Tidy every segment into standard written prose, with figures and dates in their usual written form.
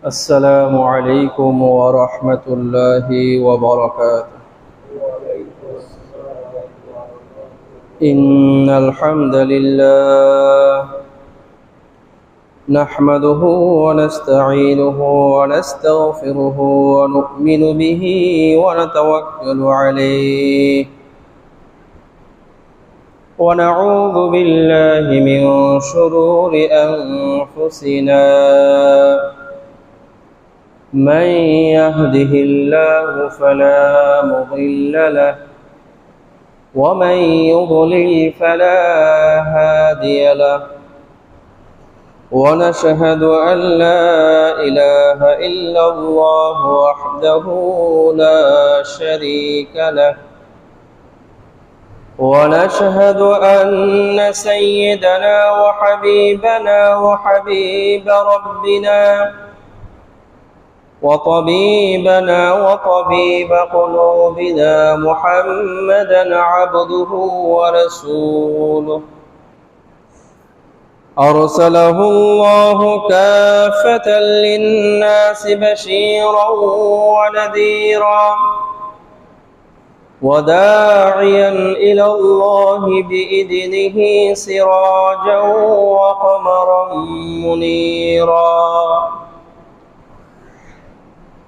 السلام عليكم ورحمة الله وبركاته. إن الحمد لله نحمده ونستعينه ونستغفره ونؤمن به ونتوكل عليه ونعوذ بالله من شرور أنفسنا من يهده الله فلا مضل له ومن يضلل فلا هادي له ونشهد أن لا إله إلا الله وحده لا شريك له ونشهد أن سيدنا وحبيبنا وحبيب ربنا وطبيبنا وطبيب قلوبنا محمدا عبده ورسوله أرسله الله كافة للناس بشيرا ونذيرا وداعيا إلى الله بإذنه سراجا وقمرا منيرا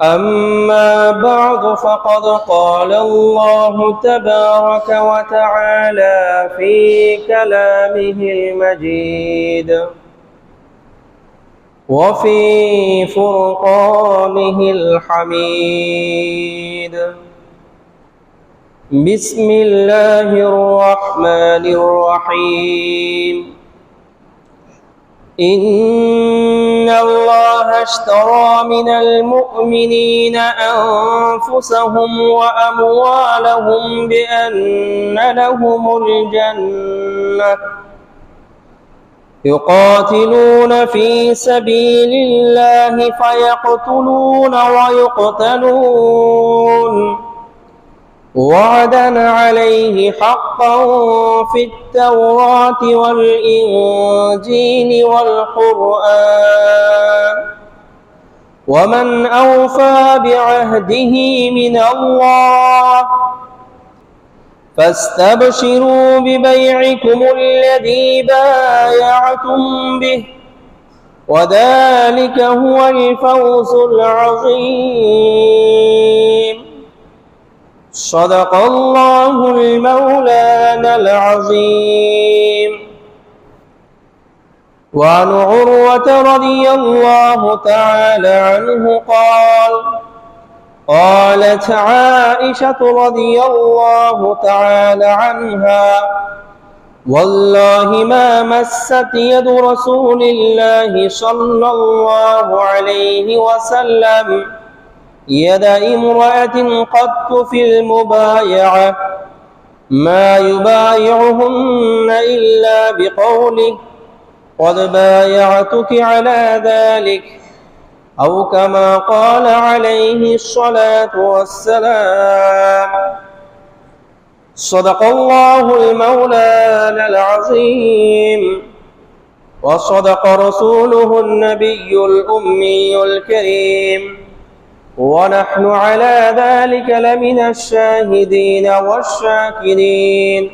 أما بعد فقد قال الله تبارك وتعالى في كلامه المجيد وفي فرقانه الحميد بسم الله الرحمن الرحيم إن الله اشترى من المؤمنين أنفسهم وأموالهم بأن لهم الجنة يقاتلون في سبيل الله فيقتلون ويقتلون وعدا عليه حقا في التوراة والإنجيل والقرآن ومن أوفى بعهده من الله فاستبشروا ببيعكم الذي بايعتم به وذلك هو الفوز العظيم صدق الله المولانا العظيم. وعن عروة رضي الله تعالى عنه قالت عائشة رضي الله تعالى عنها والله ما مست يد رسول الله صلى الله عليه وسلم يد امرأة قط في المبايعة ما يبايعهن إلا بقوله قد بايعتك على ذلك أو كما قال عليه الصلاة والسلام صدق الله المولانا العظيم وصدق رسوله النبي الأمي الكريم ونحن على ذلك لمن الشاهدين والشاكرين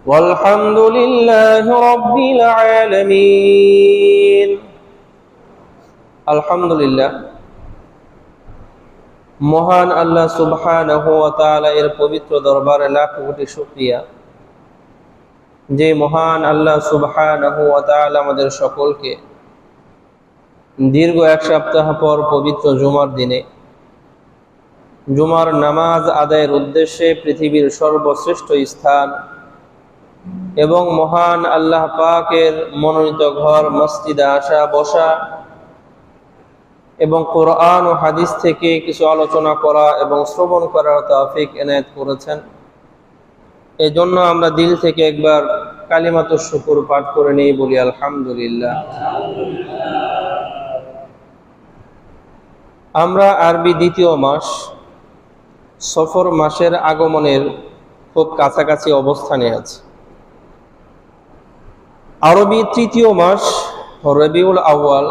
والحمد لله رب العالمين. আলহামদুলিল্লাহ, মহান আল্লাহ সুবহানাহু ওয়া তাআলা এর পবিত্র দরবারে লাখ কোটি শুকরিয়া যে মহান আল্লাহ সুবহানাহু ওয়া তাআলা আমাদের সকলকে দীর্ঘ এক সপ্তাহ পর পবিত্র জুমার দিনে জুমার নামাজ আদায়ের উদ্দেশ্যে পৃথিবীর সর্বশ্রেষ্ঠ স্থান এবং মহান আল্লাহ পাকের মনোনীত ঘর মসজিদে আসা বসা এবং কোরআন ও হাদিস থেকে কিছু আলোচনা করা এবং শ্রবণ করার তৌফিক এনায়েত করেছেন। এজন্য আমরা দিল থেকে একবার কালিমাতুশ শুকর পাঠ করে নিই, বলি আলহামদুলিল্লাহ। আমরা আরবি দ্বিতীয় মাস সফর মাসের আগমনের খুব কাছাকাছি অবস্থানে আছে। আরবি তৃতীয় মাস রবিউল আউয়াল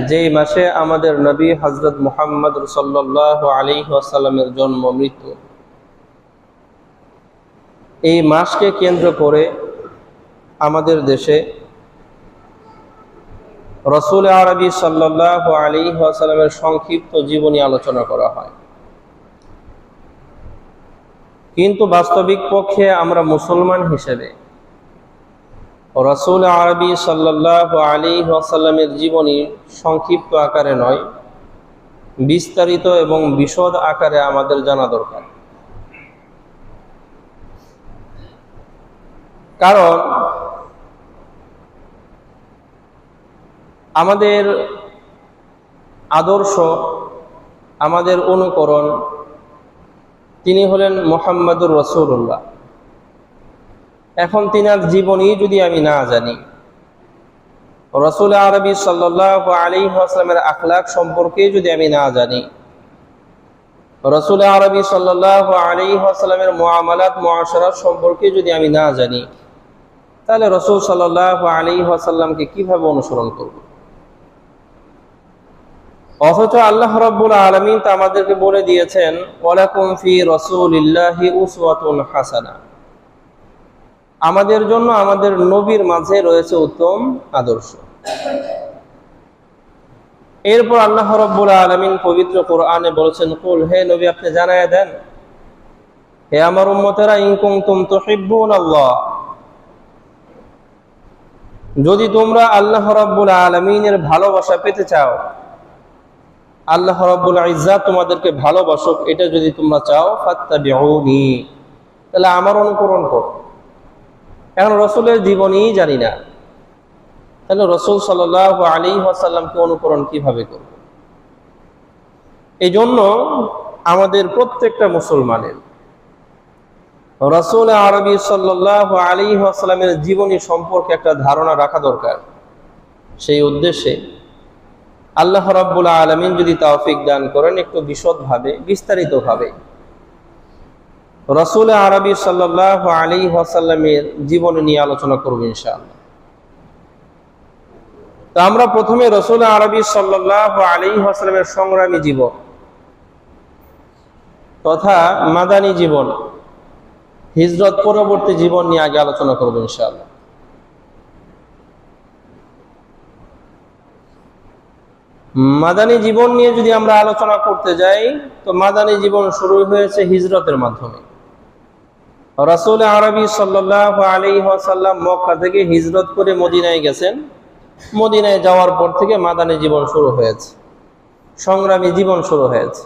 যেই মাসে আমাদের নবী হযরত মুহাম্মদ সাল্লাল্লাহু আলাইহি ওয়াসাল্লামের জন্ম মৃত্যু, এই মাসকে কেন্দ্র করে আমাদের দেশে রাসূল আরবি সাল্লাল্লাহু আলাইহি ওয়াসাল্লামের সংক্ষিপ্ত জীবনী আলোচনা করা হয়। কিন্তু বাস্তবিক পক্ষে আমরা মুসলমান হিসেবে রাসূল আরবি সাল্লাল্লাহু আলাইহি ওয়াসাল্লামের জীবনী সংক্ষিপ্ত আকারে নয়, বিস্তারিত এবং বিশদ আকারে আমাদের জানা দরকার। কারণ আমাদের আদর্শ, আমাদের অনুকরণ, তিনি হলেন মুহাম্মদুর রাসূলুল্লাহ। এখন তিনার জীবনী যদি আমি না জানি, রাসূল আরবি সাল্লাল্লাহু আলাইহি ওয়াসাল্লামের আখলাক সম্পর্কে যদি আমি না জানি, রাসূল আরবি সাল্লাল্লাহু আলাইহি ওয়াসাল্লামের মুআমালাত মুআশারাত সম্পর্কে যদি আমি না জানি, তাহলে রাসূল সাল্লাল্লাহু আলাইহি ওয়াসাল্লামকে কিভাবে অনুসরণ করব? অথচ আল্লাহ রাব্বুল আলামিন তা আমাদেরকে বলে দিয়েছেন, ওয়ালাকুম ফি রাসূলিল্লাহি উসওয়াতুন হাসানা। আমাদের জন্য আমাদের নবীর মাঝে রয়েছে উত্তম আদর্শ। এরপর আল্লাহ রাব্বুল আলামিন পবিত্র কোরআনে বলেছেন, কুল, হে নবী আপনি জানায়া দেন, হে আমার উম্মতেরা, ইন কুনতুম তুহিব্বুনাল্লাহ, যদি তোমরা আল্লাহ রাব্বুল আলামিনের ভালোবাসা পেতে চাও, আল্লাহ রাব্বুল ইজ্জাত তোমাদেরকে ভালোবাসুক, এটা যদি তোমরা চাও, ফাত্তাবিউনি, তাহলে আমার অনুকরণ করো। এখন রাসূলের জীবনী জানি না, তাহলে রাসূল সাল্লাল্লাহু আলাইহি ওয়াসাল্লামকে অনুকরণ কিভাবে করব? এই জন্য আমাদের প্রত্যেকটা মুসলমানের রাসূল আরবি সাল্লাল্লাহু আলাইহি ওয়াসাল্লামের জীবনী সম্পর্কে একটা ধারণা রাখা দরকার। সেই উদ্দেশ্যে আল্লাহ রাব্বুল আলামিন যদি তৌফিক দান করেন, একটু বিশদভাবে, বিস্তারিতভাবে রাসূল আরবি সাল্লাল্লাহু আলাইহি ওয়াসাল্লামের জীবনী নিয়ে আলোচনা করব ইনশাআল্লাহ। তো আমরা প্রথমে রাসূল আরবি সাল্লাল্লাহু আলাইহি ওয়াসাল্লামের সংগ্রামী জীবন তথা মাদানী জীবন, হিজরত পরবর্তী জীবন নিয়ে আগে আলোচনা করব ইনশাআল্লাহ। মাদানী জীবন নিয়ে যদি আমরা আলোচনা করতে যাই, তো মাদানী জীবন শুরু হয়েছে হিজরতের মাধ্যমে। রাসূল আরবি সাল্লাল্লাহু আলাইহি ওয়াসাল্লাম মক্কা থেকে হিজরত করে মদিনায় গেছেন। মদিনায় যাওয়ার পর থেকে মাদানী জীবন শুরু হয়েছে, সংগ্রামী জীবন শুরু হয়েছে।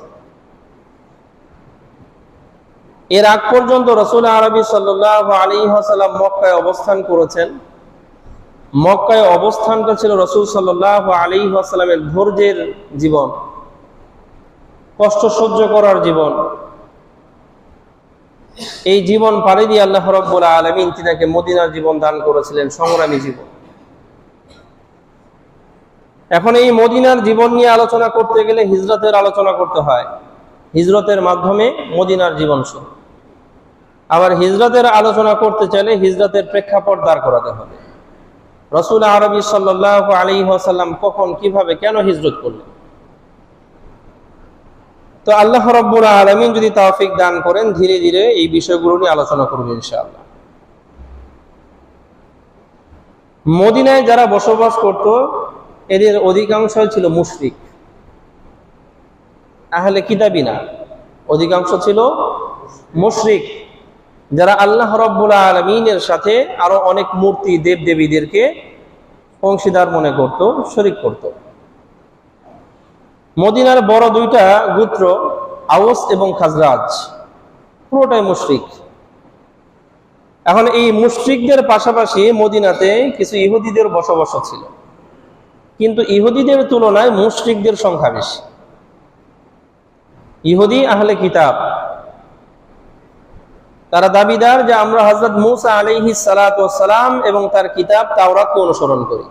এর আগ পর্যন্ত রাসূল আরবি সাল্লাল্লাহু আলাইহি ওয়াসাল্লাম মক্কায় অবস্থান করেছেন। মক্কায় অবস্থানটা ছিল রাসূল সাল্লাল্লাহু আলাইহি ওয়াসাল্লামের ধৈর্যের জীবন, কষ্ট সহ্য করার জীবন। এই জীবন পাড়ি দিয়ে আল্লাহ রাব্বুল আলামিন তিনাকে মদিনার জীবন দান করেছিলেন, সংগ্রামী জীবন। এখন এই মদিনার জীবন নিয়ে আলোচনা করতে গেলে হিজরতের আলোচনা করতে হয়। হিজরতের মাধ্যমে মদিনার জীবন শুরু। আবার হিজরতের আলোচনা করতে চাইলে হিজরতের প্রেক্ষাপট দাঁড় করাতে হবে। রাসূল আরবি সাল্লাল্লাহু আলাইহি ওয়াসাল্লাম কখন, কিভাবে, কেন হিজরত করলেন? তো আল্লাহ রাব্বুল আলামিন যদি তৌফিক দান করেন, ধীরে ধীরে এই বিষয়গুলো নিয়ে আলোচনা করব ইনশাআল্লাহ। মদিনায় যারা বসবাস করত, এদের অধিকাংশই ছিল মুশরিক, আহলে কিতাবী না, অধিকাংশ ছিল মুশরিক, যারা আল্লাহ রাব্বুল আলামিনের সাথে আরো অনেক মূর্তি, দেবদেবীদেরকে অংশীদার মনে করত, শরীক করত। মদিনার বড় দুইটা গোত্র, আউস এবং খাজরাজ, পুরোটাই মুশরিক। এখন এই মুশরিকদের পাশাপাশি মদিনাতে কিছু ইহুদিদের বসবাস ছিল, কিন্তু ইহুদিদের তুলনায় মুশরিকদের সংখ্যা বেশি। ইহুদি আহলে কিতাব, তারা দাবিদার যে আমরা হযরত মূসা আলাইহিস সালাতু ওয়াস সালাম এবং তার কিতাব তাওরাতকে অনুসরণ করি।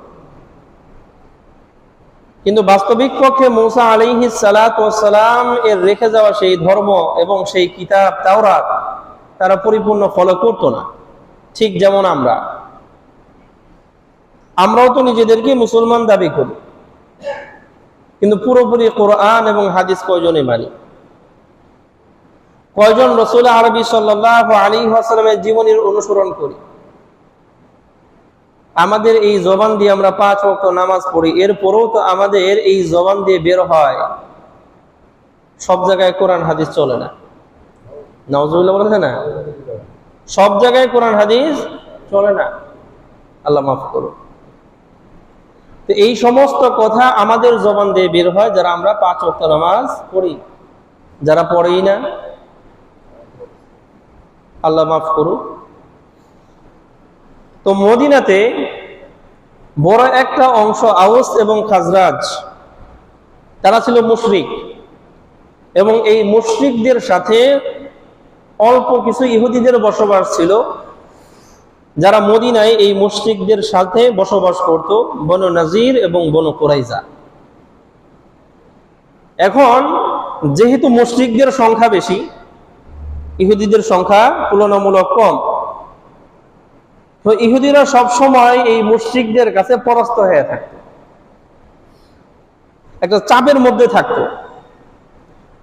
কিন্তু বাস্তবিক পক্ষে মূসা আলাইহিস সালাতু ওয়াস সালাম এর রেখে যাওয়া সেই ধর্ম এবং সেই কিতাব তাওরাত তারা পরিপূর্ণ ফলো করত না। ঠিক যেমন আমরাও তো নিজেদেরকে মুসলমান দাবি করি, কিন্তু পুরোপুরি কোরআন এবং হাদিস কয়জনে মানি? কয়জন রাসূল আরবি সাল্লাল্লাহু আলাইহি ওয়াসাল্লামের জীবনের অনুসরণ করি? আমাদের এই জবান দিয়ে আমরা 5 ওয়াক্ত নামাজ পড়ি, এরপরেও তো আমাদের এই জবান দিয়ে বের হয় সব জায়গায় কোরআন হাদিস চলে না। নাউজুবিল্লাহ বলেছে না, সব জায়গায় কোরআন হাদিস চলে না, আল্লাহ মাফ করুন। তো এই সমস্ত কথা আমাদের জবান দিয়ে বের হয় যারা আমরা 5 ওয়াক্ত নামাজ পড়ি। যারা পড়েই না, আল্লাহ মাফ করুন। তো মদিনাতে বড় একটা অংশ আউস এবং খাজরাজ, তারা ছিল মুশরিক, এবং এই মুশরিকদের সাথে অল্প কিছু ইহুদিদের বসবাস ছিল, যারা মদিনায় এই মুশরিকদের সাথে বসবাস করত, বনু নাজির এবং বনু কুরাইজা। এখন যেহেতু মুশরিকদের সংখ্যা বেশি, ইহুদিদের সংখ্যা তুলনামূলক কম, তো ইহুদিরা সব সময় এই মুশরিকদের কাছে পরাস্ত হয়ে থাকত, একটা চাপের মধ্যে থাকতো।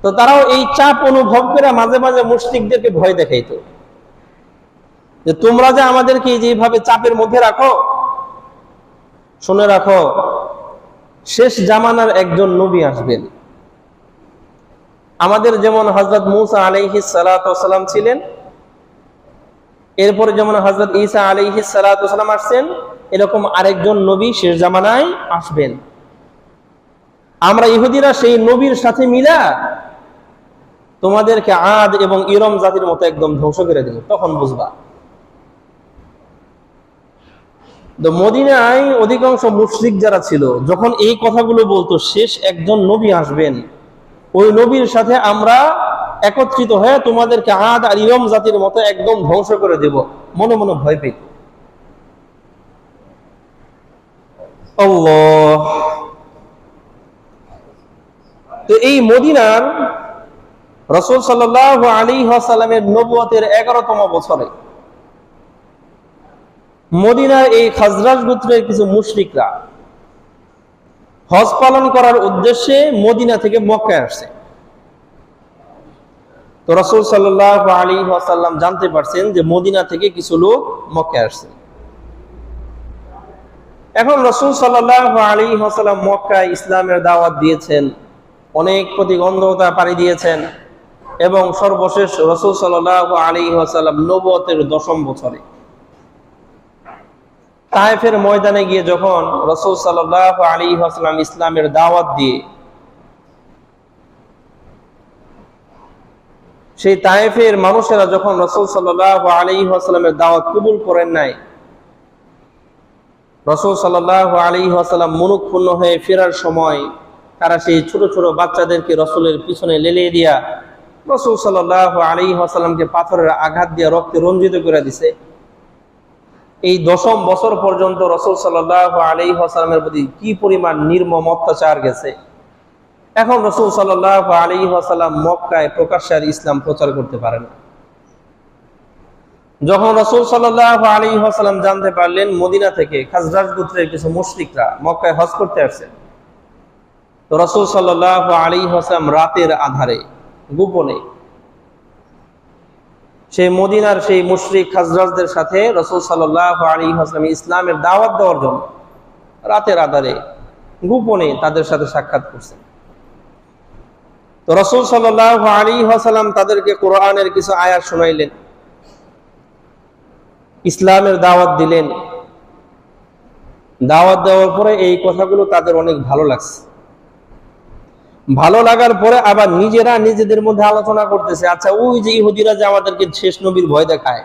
তো তারাও এই চাপ অনুভব করে মাঝে মাঝে মুশরিকদেরকে ভয় দেখাইতো যে তোমরা যে আমাদেরকে যেভাবে চাপের মধ্যে রাখো, শুনে রাখো শেষ জামানার একজন নবী আসবেন। আমাদের যেমন হযরত মূসা আলাইহিস সালাতু ওয়াস সালাম ছিলেন, এরপরে যেমন হযরত ঈসা আলাইহিস সালাতু ওয়াস সালাম আসছেন, এরকম আরেকজন নবী শেষ জামানায় আসবেন। আমরা ইহুদিরা সেই নবীর সাথে মিলা তোমাদেরকে আদ এবং ইরম জাতির মতো একদম ধ্বংস করে দেব, তখন বুঝবা। তো মদিনায় অধিকাংশ মুশরিক যারা ছিল, যখন এই কথাগুলো বলতো শেষ একজন নবী আসবেন, ওই নবীর সাথে আমরা একত্রিত হয়ে তোমাদেরকে আদ আর ইরম জাতির মতো একদম ধ্বংস করে দেব, মনে মনে ভয় পেত। আল্লাহ। তো এই মদিনার রাসূল সাল্লাল্লাহু আলাইহি ওয়াসাল্লামের নবুয়তের 11তম বছরে মদিনার এই খাজরাজ গোত্রের কিছু মুশরিকরা হজ পালন করার উদ্দেশ্যে মদিনা থেকে মক্কায় আসছে। তো রাসূল সাল্লাল্লাহু আলাইহি ওয়াসাল্লাম জানতে পারছেন যে মদিনা থেকে কিছু লোক মক্কায় আসছে। এখন রাসূল সাল্লাল্লাহু আলাইহি ওয়াসাল্লাম মক্কায় ইসলামের দাওয়াত দিয়েছেন, অনেক প্রতিবন্ধকতা পাড়ি দিয়েছেন, এবং সর্বশেষ রাসূল সাল্লাল্লাহু আলাইহি ওয়াসাল্লাম নবুয়তের 10ম বছরে তায়েফের ময়দানে গিয়ে যখন রাসূল সাল্লাল্লাহু আলাইহি ওয়াসাল্লাম ইসলামের দাওয়াত দিয়ে সেই তায়েফের মানুষেরা যখন রাসূল সাল্লাল্লাহু আলাইহি ওয়াসাল্লামের দাওয়াত কবুল করেন নাই, রাসূল সাল্লাল্লাহু আলাইহি ওয়াসাল্লাম মনোক্ষুণ্ণ হয়ে ফেরার সময় তারা সেই ছোট ছোট বাচ্চাদেরকে রাসূলের পিছনে লেলিয়ে দিয়া রাসূল সাল্লাল্লাহু আলাইহি ওয়াসাল্লামকে পাথরের আঘাত দিয়ে রক্তে রঞ্জিত করে দিছে। এই 10ম বছর পর্যন্ত রাসূল সাল্লাল্লাহু আলাইহি ওয়াসাল্লামের প্রতি কি পরিমাণ নির্মম অত্যাচার গেছে। এখন রাসূল সাল্লাল্লাহু আলাইহি ওয়াসাল্লাম মক্কায় প্রকাশ্যে ইসলাম প্রচার করতে পারেন না। যখন রাসূল সাল্লাল্লাহু আলাইহি ওয়াসাল্লাম জানতে পারলেন মদিনা থেকে খাজরাজ গোত্রের কিছু মুশরিকরা মক্কায় হজ করতে আসছে, তো রাসূল সাল্লাল্লাহু আলাইহি ওয়াসাল্লাম রাতের আধারে গোপনে সেই মদিনার সেই মুশরিক খাজরাজদের সাথে রাসূল সাল্লাল্লাহু আলাইহি ওয়াসাল্লাম ইসলামের দাওয়াত দেওয়ার জন্য রাতের আধারে গোপনে তাদের সাথে সাক্ষাৎ করছেন। তো রাসূল সাল্লাল্লাহু আলাইহি ওয়াসাল্লাম তাদেরকে কোরআনের কিছু আয়াত শোনাইলেন, ইসলামের দাওয়াত দিলেন। দাওয়াত দেওয়ার পরে এই কথাগুলো তাদের অনেক ভালো লাগছে। ভালো লাগার পরে আবার নিজেরা নিজেদের মধ্যে আলোচনা করতেছে, আচ্ছা ওই যে ইহুদিরা যে আমাদেরকে শেষ নবীর ভয় দেখায়,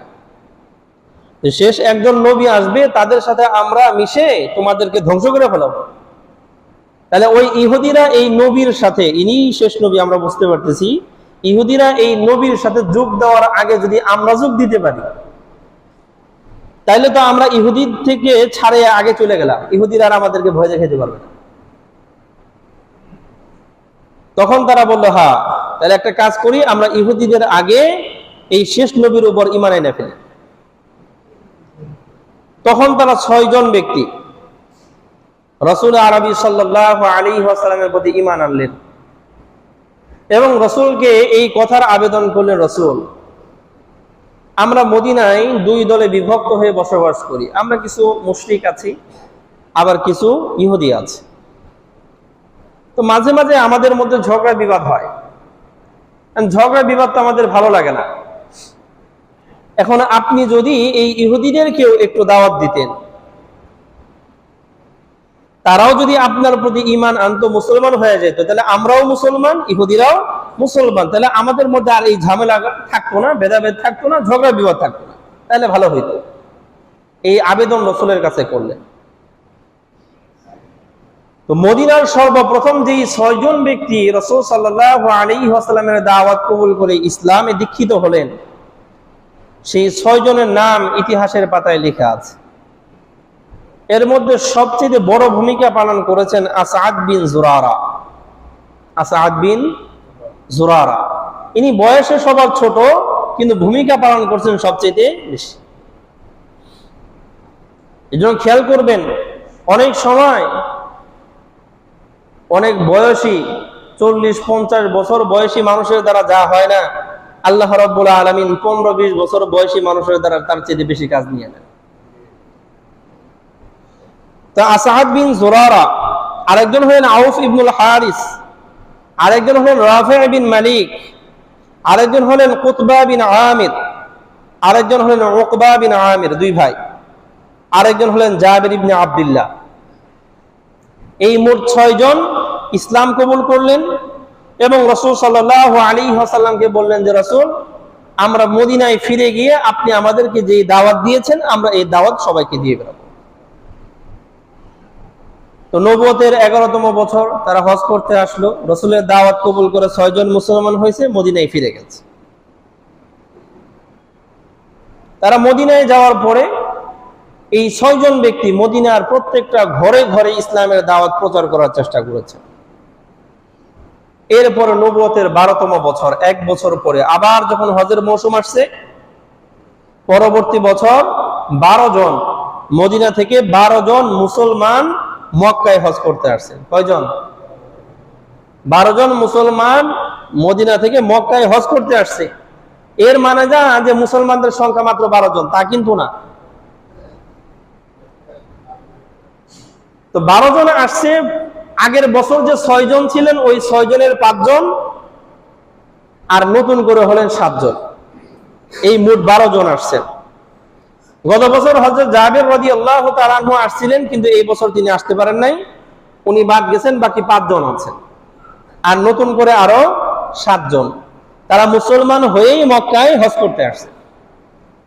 শেষ একজন নবী আসবে, তাদের সাথে আমরা মিশে তোমাদেরকে ধ্বংস করে ফেলাবো। তাহলে ওই ইহুদিরা এই নবীর সাথে, ইনি শেষ নবী আমরা বুঝতে পারতেছি, ইহুদিরা এই নবীর সাথে যোগ দেওয়ার আগে যদি আমরা যোগ দিতে পারি, তাইলে তো আমরা ইহুদি থেকে ছাড়ে আগে চলে গেলাম, ইহুদিরা আর আমাদেরকে ভয় দেখাতে পারবে না। তখন তারা বলল, হ্যাঁ তাহলে একটা কাজ করি, আমরা ইহুদিদের আগে এই শেষ নবীর উপর ঈমান এনে ফেলি। তখন তারা 6 জন ব্যক্তি রাসূল আরবি সাল্লাল্লাহু আলাইহি ওয়াসাল্লামের প্রতি ঈমান আনলেন এবং রাসূলকে এই কথার আবেদন করলেন, রাসূল, আমরা মদিনায় দুই দলে বিভক্ত হয়ে বসবাস করি। আমরা কিছু মুশরিক আছি, আবার কিছু ইহুদি আছে। তো মাঝে মাঝে আমাদের মধ্যে ঝগড়া বিবাদ হয়। ঝগড়া বিবাদ তো আমাদের ভালো লাগে না। এখন আপনি যদি এই ইহুদিদেরকেও একটু দাওয়াত দিতেন, তারাও যদি আপনার প্রতি ঈমান আনতো, মুসলমান হয়ে যেত, তাহলে আমরাও মুসলমান, ইহুদিরাও মুসলমান, তাহলে আমাদের মধ্যে আর এই ঝামেলা থাকতো না, ভেদাভেদ থাকতো না, ঝগড়া বিবাদ থাকতো না, তাহলে ভালো হইতো। এই আবেদন রাসূলের কাছে করলেন। তো মদিনার সর্বপ্রথম যেই 6 জন ব্যক্তি রাসূল সাল্লাল্লাহু আলাইহি ওয়াসাল্লামের দাওয়াত কবুল করে ইসলামে দীক্ষিত হলেন, সেই 6 জনের নাম ইতিহাসের পাতায় লেখা আছে। এর মধ্যে সবচেয়ে বড় ভূমিকা পালন করেছেন আসাদ বিন জুরারা। আসাদ বিন জুরারা, ইনি বয়সে সবার ছোট, কিন্তু ভূমিকা পালন করছেন সবচেয়ে বেশি। এজন্য খেয়াল করবেন, অনেক সময় অনেক বয়সী 40-50 বছর বয়সী মানুষের দ্বারা যা হয় না, আল্লাহ রাব্বুল আলামিন 15-20 বছর বয়সী মানুষের দ্বারা তার চেয়ে বেশি কাজ নিয়ে নেন। তা আসাদ বিন জুরারা, আরেকজন হলেন আউফ ইবনুল হারিস, আরেকজন হলেন রাফি বিন মালিক, আরেকজন হলেন কুতবা বিন আমির, আরেকজন হলেন উকবা বিন আমির, 2 ভাই, আরেকজন হলেন জাবির ইবনে আব্দুল্লাহ। এই মোট 6 জন ইসলাম কবুল করলেন এবং রাসূল সাল্লাল্লাহু আলাইহি ওয়াসাল্লামকে বললেন যে, রাসূল, আমরা মদিনায় ফিরে গিয়ে আপনি আমাদেরকে যে দাওয়াত দিয়েছেন, আমরা এই দাওয়াত সবাইকে দিয়ে বেরাবো। তো নবুয়তের 11তম বছর তারা হজ করতে আসলো, রাসূলের দাওয়াত কবুল করে 6 জন মুসলমান হয়েছে, মদিনায় ফিরে গেছে। তারা মদিনায় যাওয়ার পরে এই 6 জন ব্যক্তি মদিনার প্রত্যেকটা ঘরে ঘরে ইসলামের দাওয়াত প্রচার করার চেষ্টা করেছে। এরপরে নবুয়তের 12তম বছর, 1 বছর পরে আবার যখন হজের মৌসুম আসছে, পরবর্তী বছর 12 জন মদিনা থেকে 12 জন মুসলমান মক্কায় হজ করতে আসছে। কয়জন? 12 জন মুসলমান মদিনা থেকে মক্কায় হজ করতে আসছে। এর মানে যা যে মুসলমানদের সংখ্যা মাত্র 12 জন, তা কিন্তু না। তো 12 জন আসছে, আগের বছর যে 6 জন ছিলেন, ওই 6 জনের 5 জন, আর নতুন করে হলেন 7 জন। এই মোট 12 জন আসছেন। গত বছর হযরত জাবির রাদিয়াল্লাহু তাআলা আনহু আসছিলেন, কিন্তু এই বছর তিনি আসতে পারেন নাই, উনি বাদ গেছেন, বাকি 5 জন আছেন। আর নতুন করে আরো 7 জন, তারা মুসলমান হয়েই মক্কায় হজ করতে আসছে।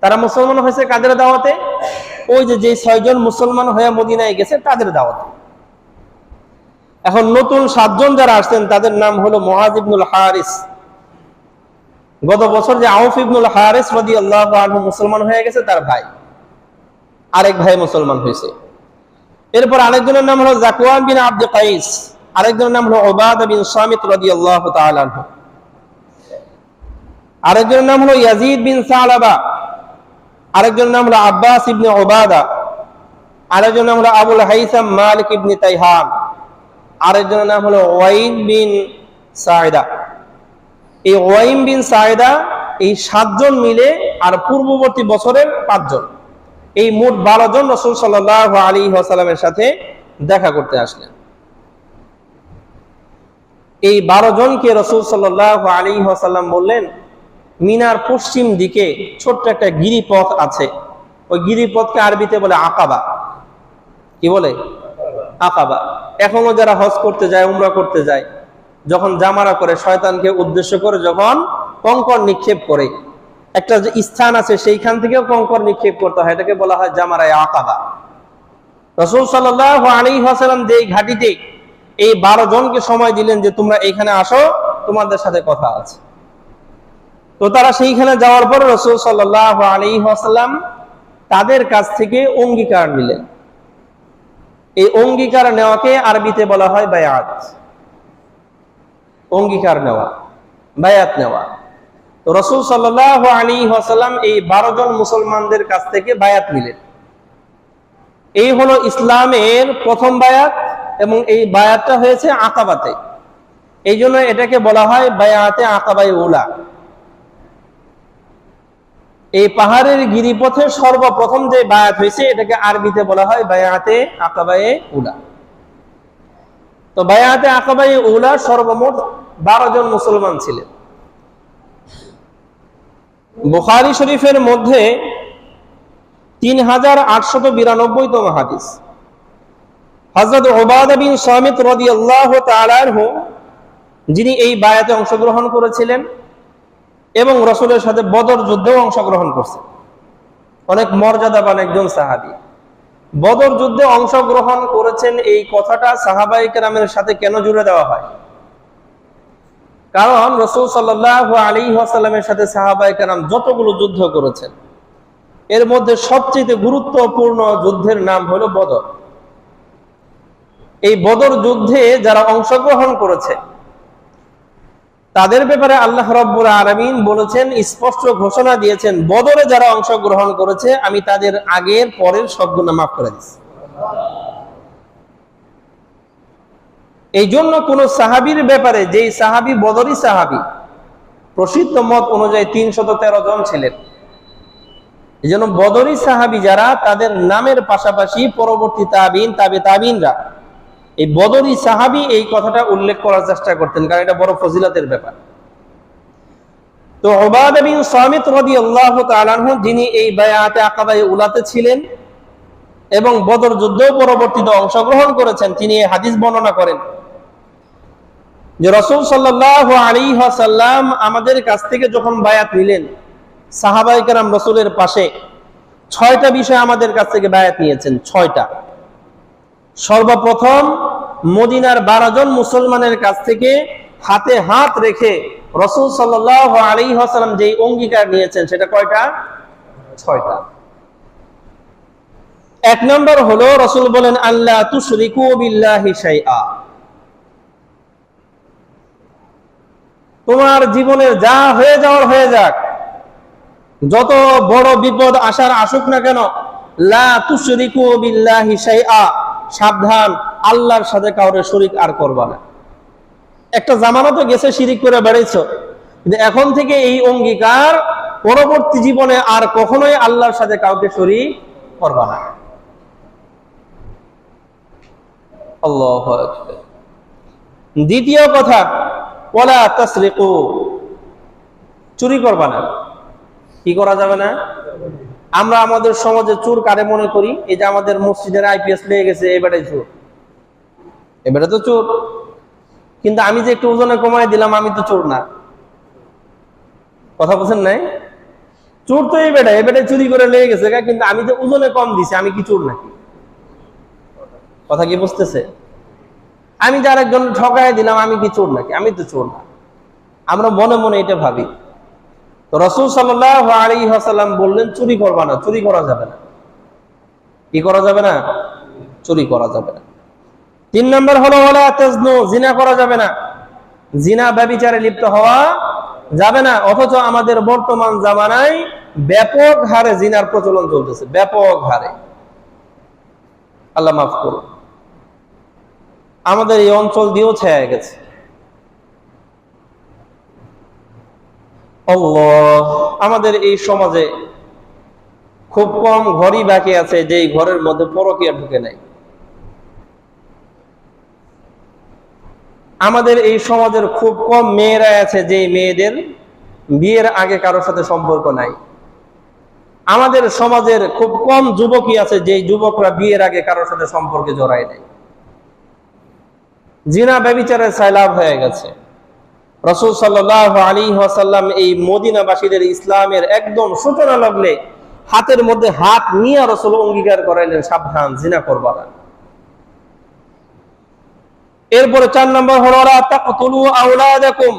তারা মুসলমান হয়েছে কাদের দাওয়াতে? ওই যে 6 জন মুসলমান হয়ে মদিনায় গেছে তাদের দাওয়াতে। এখন নতুন 7 জন যারা আসছেন, তাদের নাম হলো মুআয ইবনুল হারিস। গত বছর যে আউফ ইবনুল হারিস রাদিয়াল্লাহু আনহু মুসলমান হয়ে গেছে, তার ভাই, আরেক ভাই মুসলমান হয়েছে। এরপর আরেকজনের নাম হলো যাকওয়ান বিন আব্দে কাইস, আরেকজনের নাম হলো উবাদা বিন সামিত রাদিয়াল্লাহু তাআলা আনহু, আরেকজনের নাম হলো ইয়াজিদ বিন সালাবা, আরেকজনের নাম হলো আব্বাস ইবনে উবাদা, আরেকজনের নাম হলো আবুল হাইসাম মালিক ইবনে তাইহান, আরেকজনের নাম হলো ওয়াইন বিন সাইদা। এই ওয়াইন বিন সাইদা, এই 7 জন মিলে আর পূর্ববর্তী বছরের 5 জন, এই মোট 12 জন রাসূল সাল্লাল্লাহু আলাইহি ওয়াসাল্লামের সাথে দেখা করতে আসলেন। এই 12 জনকে রাসূল সাল্লাল্লাহু আলাইহি ওয়াসাল্লাম বললেন, মিনার পশ্চিম দিকে ছোট্ট একটা গিরিপথ আছে, ওই গিরিপথকে আরবিতে বলে আকাবা। কি বলে? আকাবা। এখনো যারা হজ করতে যায়, উমরা করতে যায়, যখন জামারা করে, শয়তানকে উদ্দেশ্য করে যখন কঙ্কর নিক্ষেপ করে, একটা যে স্থান আছে সেইখান থেকেও কঙ্কর নিক্ষেপ করতে হয়, এটাকে বলা হয় জামারায়ে আকাবা। রাসূল সাল্লাল্লাহু আলাইহি ওয়াসাল্লাম যে ঘাটিতে এই 12 জনকে সময় দিলেন যে তোমরা এইখানে আসো, তোমাদের সাথে কথা আছে। তো তারা সেইখানে যাওয়ার পর রাসূল সাল্লাল্লাহু আলাইহি ওয়াসাল্লাম তাদের কাছ থেকে অঙ্গীকার নিলেন। এই অঙ্গীকার নেওয়াকে আরবিতে বলা হয় বায়াত। অঙ্গীকার নেওয়া, বায়াত নেওয়া। তো রাসূল সাল্লাল্লাহু আলাইহি ওয়াসাল্লাম এই 12 জন মুসলমানদের কাছ থেকে বায়াত নিলেন। এই হলো ইসলামের প্রথম বায়াত, এবং এই বায়াতটা হয়েছে আকাবাতে। এই জন্য এটাকে বলা হয় বায়াতে আকাবায়ে উলা। এই পাহাড়ের গিরিপথে সর্বপ্রথম যে বায়াত হয়েছে এটাকে আরবিতে বলা হয় বায়াতে আকাবায়ে উলা। তো বায়াতে আকাবায়ে উলা সর্বমোট 12 জন মুসলমান ছিলেন। বুখারী শরীফের মধ্যে 3892তম হাদিস, হযরত উবাদা বিন সামিত রাদিয়াল্লাহু তাআলা আনহু, যিনি এই বায়াতে অংশগ্রহণ করেছিলেন এবং রাসূলের সাথে বদর যুদ্ধেও অংশগ্রহণ করছেন, অনেক মর্যাদাবান একজন সাহাবী। বদর যুদ্ধে অংশগ্রহণ করেছেন এই কথাটা সাহাবায়ে কেরামের সাথে কেন জুড়ে দেওয়া হয়? কারণ রাসূল সাল্লাল্লাহু আলাইহি ওয়াসাল্লামের সাথে সাহাবায়ে কেরাম যতগুলো যুদ্ধ করেছেন এর মধ্যে সবচেয়ে গুরুত্বপূর্ণ যুদ্ধের নাম হলো বদর। এই বদর যুদ্ধে যারা অংশগ্রহণ করেছে তাদের ব্যাপারে আল্লাহ রাব্বুল আলামিন বলেছেন, স্পষ্ট ঘোষণা দিয়েছেন, বদরে যারা অংশগ্রহণ করেছে আমি তাদের আগের পরের সব গুনাহ মাফ করে দিয়েছি। এই জন্য কোন সাহাবীর ব্যাপারে, যেই সাহাবী বদরি সাহাবী, প্রসিদ্ধ মত অনুযায়ী 313 জন ছিলেন। এই জন্য বদরি সাহাবী যারা, তাদের নামের পাশাপাশি পরবর্তী তাবিন, তাবে তাবিনরা এই বদরি সাহাবী এই কথাটা উল্লেখ করার চেষ্টা করতেন, কারণ এটা বড় ফজিলতের ব্যাপার। তো উবাদা বিন সামিত রাদিয়াল্লাহু তাআলা আনহু, যিনি এই বায়াতে আকাবায়ে উলাতে ছিলেন এবং বদর যুদ্ধেও পরবর্তীতে অংশগ্রহণ করেছেন, তিনি এই হাদিস বর্ণনা করেন যে রাসূল সাল্লাল্লাহু আলাইহি ওয়াসাল্লাম আমাদের কাছ থেকে যখন বায়াত নিলেন, সাহাবায়ে কেরাম রাসূলের পাশে 6টা বিষয় আমাদের কাছ থেকে বায়াত নিয়েছেন। 6টা। সর্বপ্রথম মদিনার 12 জন মুসলমানের কাছ থেকে হাতে হাত রেখে রাসূল সাল্লাল্লাহু আলাইহি ওয়াসাল্লাম যেই অঙ্গীকার নিয়েছেন সেটা কয়টা? 6টা। 1 নম্বর হলো রাসূল বলেন, আল্লাহ তুশরিকু বিল্লাহি শাইআ। তোমার জীবনের যা হয়ে যাওয়ার হয়ে যাক, যত বড় বিপদ আসার আসুক না কেন, লা তুশরিকু বিল্লাহি শাইআ, সাবধান, আল্লাহর সাথে কাউরে শরীক আর করবা না। একটা জামানা তো গেছে শিরিক করে বেড়াইছো, কিন্তু এখন থেকে এই অঙ্গীকার, পরবর্তী জীবনে আর কখনোই আল্লাহর সাথে কাউকে শরীক করবা না। আল্লাহু আকবার। দ্বিতীয় কথা, ওয়ালা তাসরিকু, চুরি করবা না। কি করা যাবে না? আমরা আমাদের সমাজে চোর কারে মনে করি? এই যে আমাদের মসজিদের আইপিএস লেগে গেছে, এবারে চোর, এবারে তো চোর। কিন্তু আমি যে একটু ওজনে কমাই দিলাম, আমি তো চোর না। কথা বলছেন নাই? চোর তো এবারে চুরি করে লেগে গেছে, কিন্তু আমি তো ওজনে কম দিছি, আমি কি চোর নাকি? কথা কি বুঝতেছে? আমি যার একজন ঠকায় দিলাম, আমি কি চোর নাকি? আমি তো চোর না। আমরা মনে মনে এটা ভাবি। তো রাসূল সাল্লাল্লাহু আলাইহি ওয়াসাল্লাম বললেন, চুরি করবা না, চুরি করা যাবে না। কি করা যাবে না? চুরি করা যাবে না। 3 নম্বর হলো ওয়ালা তাজনু, জিনা করা যাবে না। জিনা, ব্যভিচারে লিপ্ত হওয়া যাবে না। অথচ আমাদের বর্তমান জামানায় ব্যাপক হারে জিনার প্রচলন চলতেছে, ব্যাপক হারে। আল্লাহ মাফ করুন, আমাদের এই অঞ্চল দিয়েও ছেয়ে গেছে। আল্লাহ, আমাদের এই সমাজে খুব কম ঘরই বাকি আছে যে ঘরের মধ্যে পরকীয়া ঢুকে নাই। আমাদের এই সমাজের খুব কম মেয়েরা আছে যে মেয়েদের বিয়ের আগে কারোর সাথে সম্পর্ক নাই। আমাদের সমাজের খুব কম যুবকই আছে যে যুবকরা বিয়ের আগে কারোর সাথে সম্পর্কে জড়ায় নাই। জিনা ব্যভিচারের সাইলাব হয়ে গেছে। রাসূল সাল্লাল্লাহু আলাইহি ওয়াসাল্লাম এই মদিনাবাসীদের ইসলামের একদম সূচনা লগ্নে হাতের মধ্যে হাত নিয়ে রাসূল অঙ্গীকার করাইলেন, সাবধান, জিনা করবা না। এরপরে 4 নম্বর হলো লা তাকতুলু আওলাদাকুম,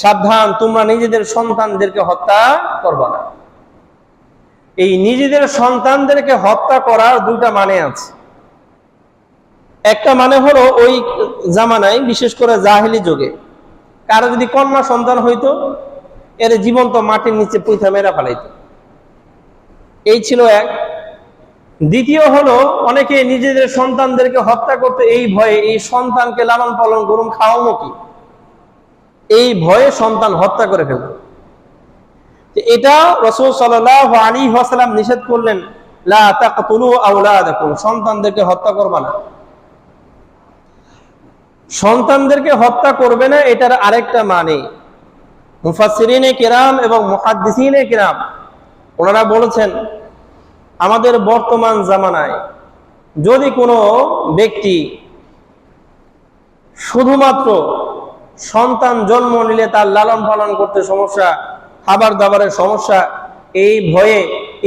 সাবধান, তোমরা নিজেদের সন্তানদেরকে হত্যা করবা না। এই নিজেদের সন্তানদেরকে হত্যা করার 2টা মানে আছে। একটা মানে হলো ওই জামানায়, বিশেষ করে জাহেলি যুগে, কারো যদি কন্যা সন্তান হইতো, এর জীবন্ত মাটির নিচে পুঁথা মেরা ফেলাইতো। এই ছিল এক। দ্বিতীয় হলো অনেকে নিজেদের সন্তানদেরকে হত্যা করতে এই ভয়ে, এই সন্তানকে লালন পালন করুন, খাওয়ানো কি, এই ভয়ে সন্তান হত্যা করে ফেলবে। এটা রাসূল সাল্লাল্লাহু আলাইহি ওয়াসাল্লাম নিষেধ করলেন, লা তাকতুলু আওলাদাকুম, সন্তানদেরকে হত্যা করবে না। সন্তানদেরকে হত্যা করবে না, এটার আরেকটা মানে মুফাসসিরিনে কিরাম এবং মুহাদ্দিসিনে কিরাম ওনারা বলেছেন, আমাদের বর্তমান জামানায় যদি কোনো ব্যক্তি শুধুমাত্র সন্তান জন্ম নিলে তার লালন পালন করতে সমস্যা, খাবার দাবারের সমস্যা, এই ভয়ে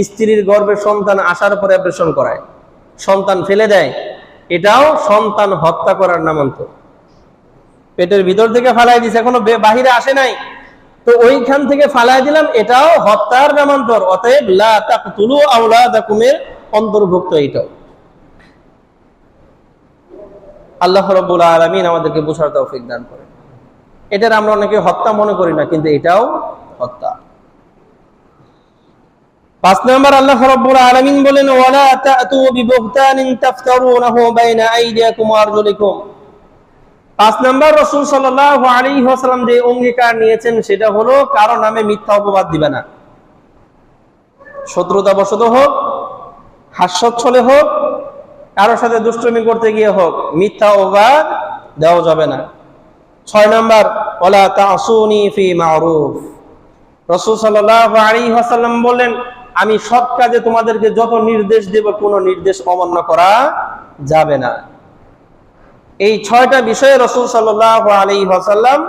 স্ত্রীর গর্ভে সন্তান আসার পরে অপারেশন করায়, সন্তান ফেলে দেয়, এটাও সন্তান হত্যা করার নামান্তর। পেটের ভিতর থেকে ফালাই দিছে, এখনো বাহিরে আসে নাই, তো ওইখান থেকে ফালাই দিলাম, এটাও হত্যার নামান্তর। অতএব লা তাকতুলু আওলাদাকুমের অন্তর্ভুক্ত এটাও। আল্লাহ রাব্বুল আলামিন আমাদেরকে বোঝার তৌফিক দান করেন। এটার আমরা অনেকে হত্যা মনে করি না, কিন্তু এটাও হত্যা। 5 নম্বর আল্লাহ রাব্বুল আলামিন বলেন, ওয়ালা তাতু বিবুহতানিন তাফতারুনাহু বাইনা আইদিয়াকুম ওয়া আরজুলিকুম। 5 নম্বর রাসূল সাল্লাল্লাহু আলাইহি ওয়াসাল্লাম যে অঙ্গীকার নিয়েছেন সেটা হলো কারো নামে মিথ্যা অপবাদ দিবে না। শত্রুতাবশত হোক, হাস্যচ্ছলে হোক, কারোর সাথে দুষ্টুমি করতে গিয়ে হোক, মিথ্যা অপবাদ দেওয়া যাবে না। 6 নম্বর ওয়ালা তাসুনি ফি মারুফ। রাসূল সাল্লাল্লাহু আলাইহি ওয়াসাল্লাম বললেন, আমি সৎ কাজে তোমাদেরকে যত নির্দেশ দেব, কোনো নির্দেশ অমান্য করা যাবে না। এই 6টা বিষয়ে রাসূল সাল্লাল্লাহু আলাইহি ওয়াসাল্লাম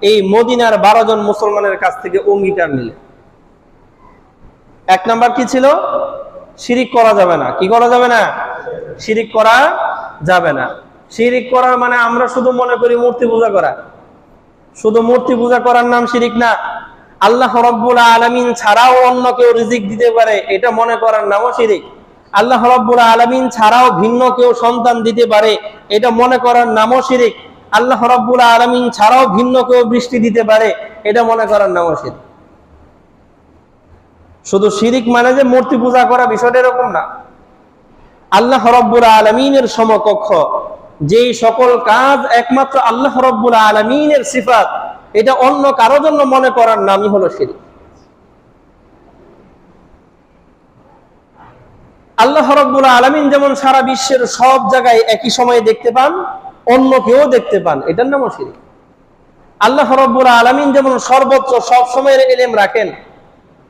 এই মদিনার 12 জন মুসলমানের কাছ থেকে অঙ্গীকার নিলেন। 1 নাম্বার কি ছিল? শিরিক করা যাবে না। কি করা যাবে না? শিরিক করা যাবে না। শিরিক করার মানে আমরা শুধু মনে করি মূর্তি পূজা করা, শুধু মূর্তি পূজা করার নাম শিরিক না। আল্লাহ রাব্বুল আলামিন ছাড়াও অন্য কেউ রিজিক দিতে পারে, এটা মনে করার নামও শিরিক। আল্লাহ রাব্বুল আলামিন ছাড়াও ভিন্ন কেউ সন্তান দিতে পারে, এটা মনে করার নামও শিরিক। আল্লাহ রাব্বুল আলামিন ছাড়াও ভিন্ন কেউ বৃষ্টি দিতে পারে, এটা মনে করার নামও শিরিক। শুধু শিরিক মানে যে মূর্তি পূজা করা, বিষয়টা এরকম না। আল্লাহ রাব্বুল আলামিনের সমকক্ষ যেই সকল কাজ একমাত্র আল্লাহ রাব্বুল আলামিনের সিফাত, এটা অন্য কারো জন্য মনে করার নামই হলো শিরিক। আল্লাহ রাব্বুল আলামিন যেমন সারা বিশ্বের সব জায়গায় একই সময়ে দেখতে পান, অন্য কেউ দেখতে পান, এটার নামও শিরিক। আল্লাহ রাব্বুল আলামিন যেমন সর্বোচ্চ সব সময়ের ইলম রাখেন,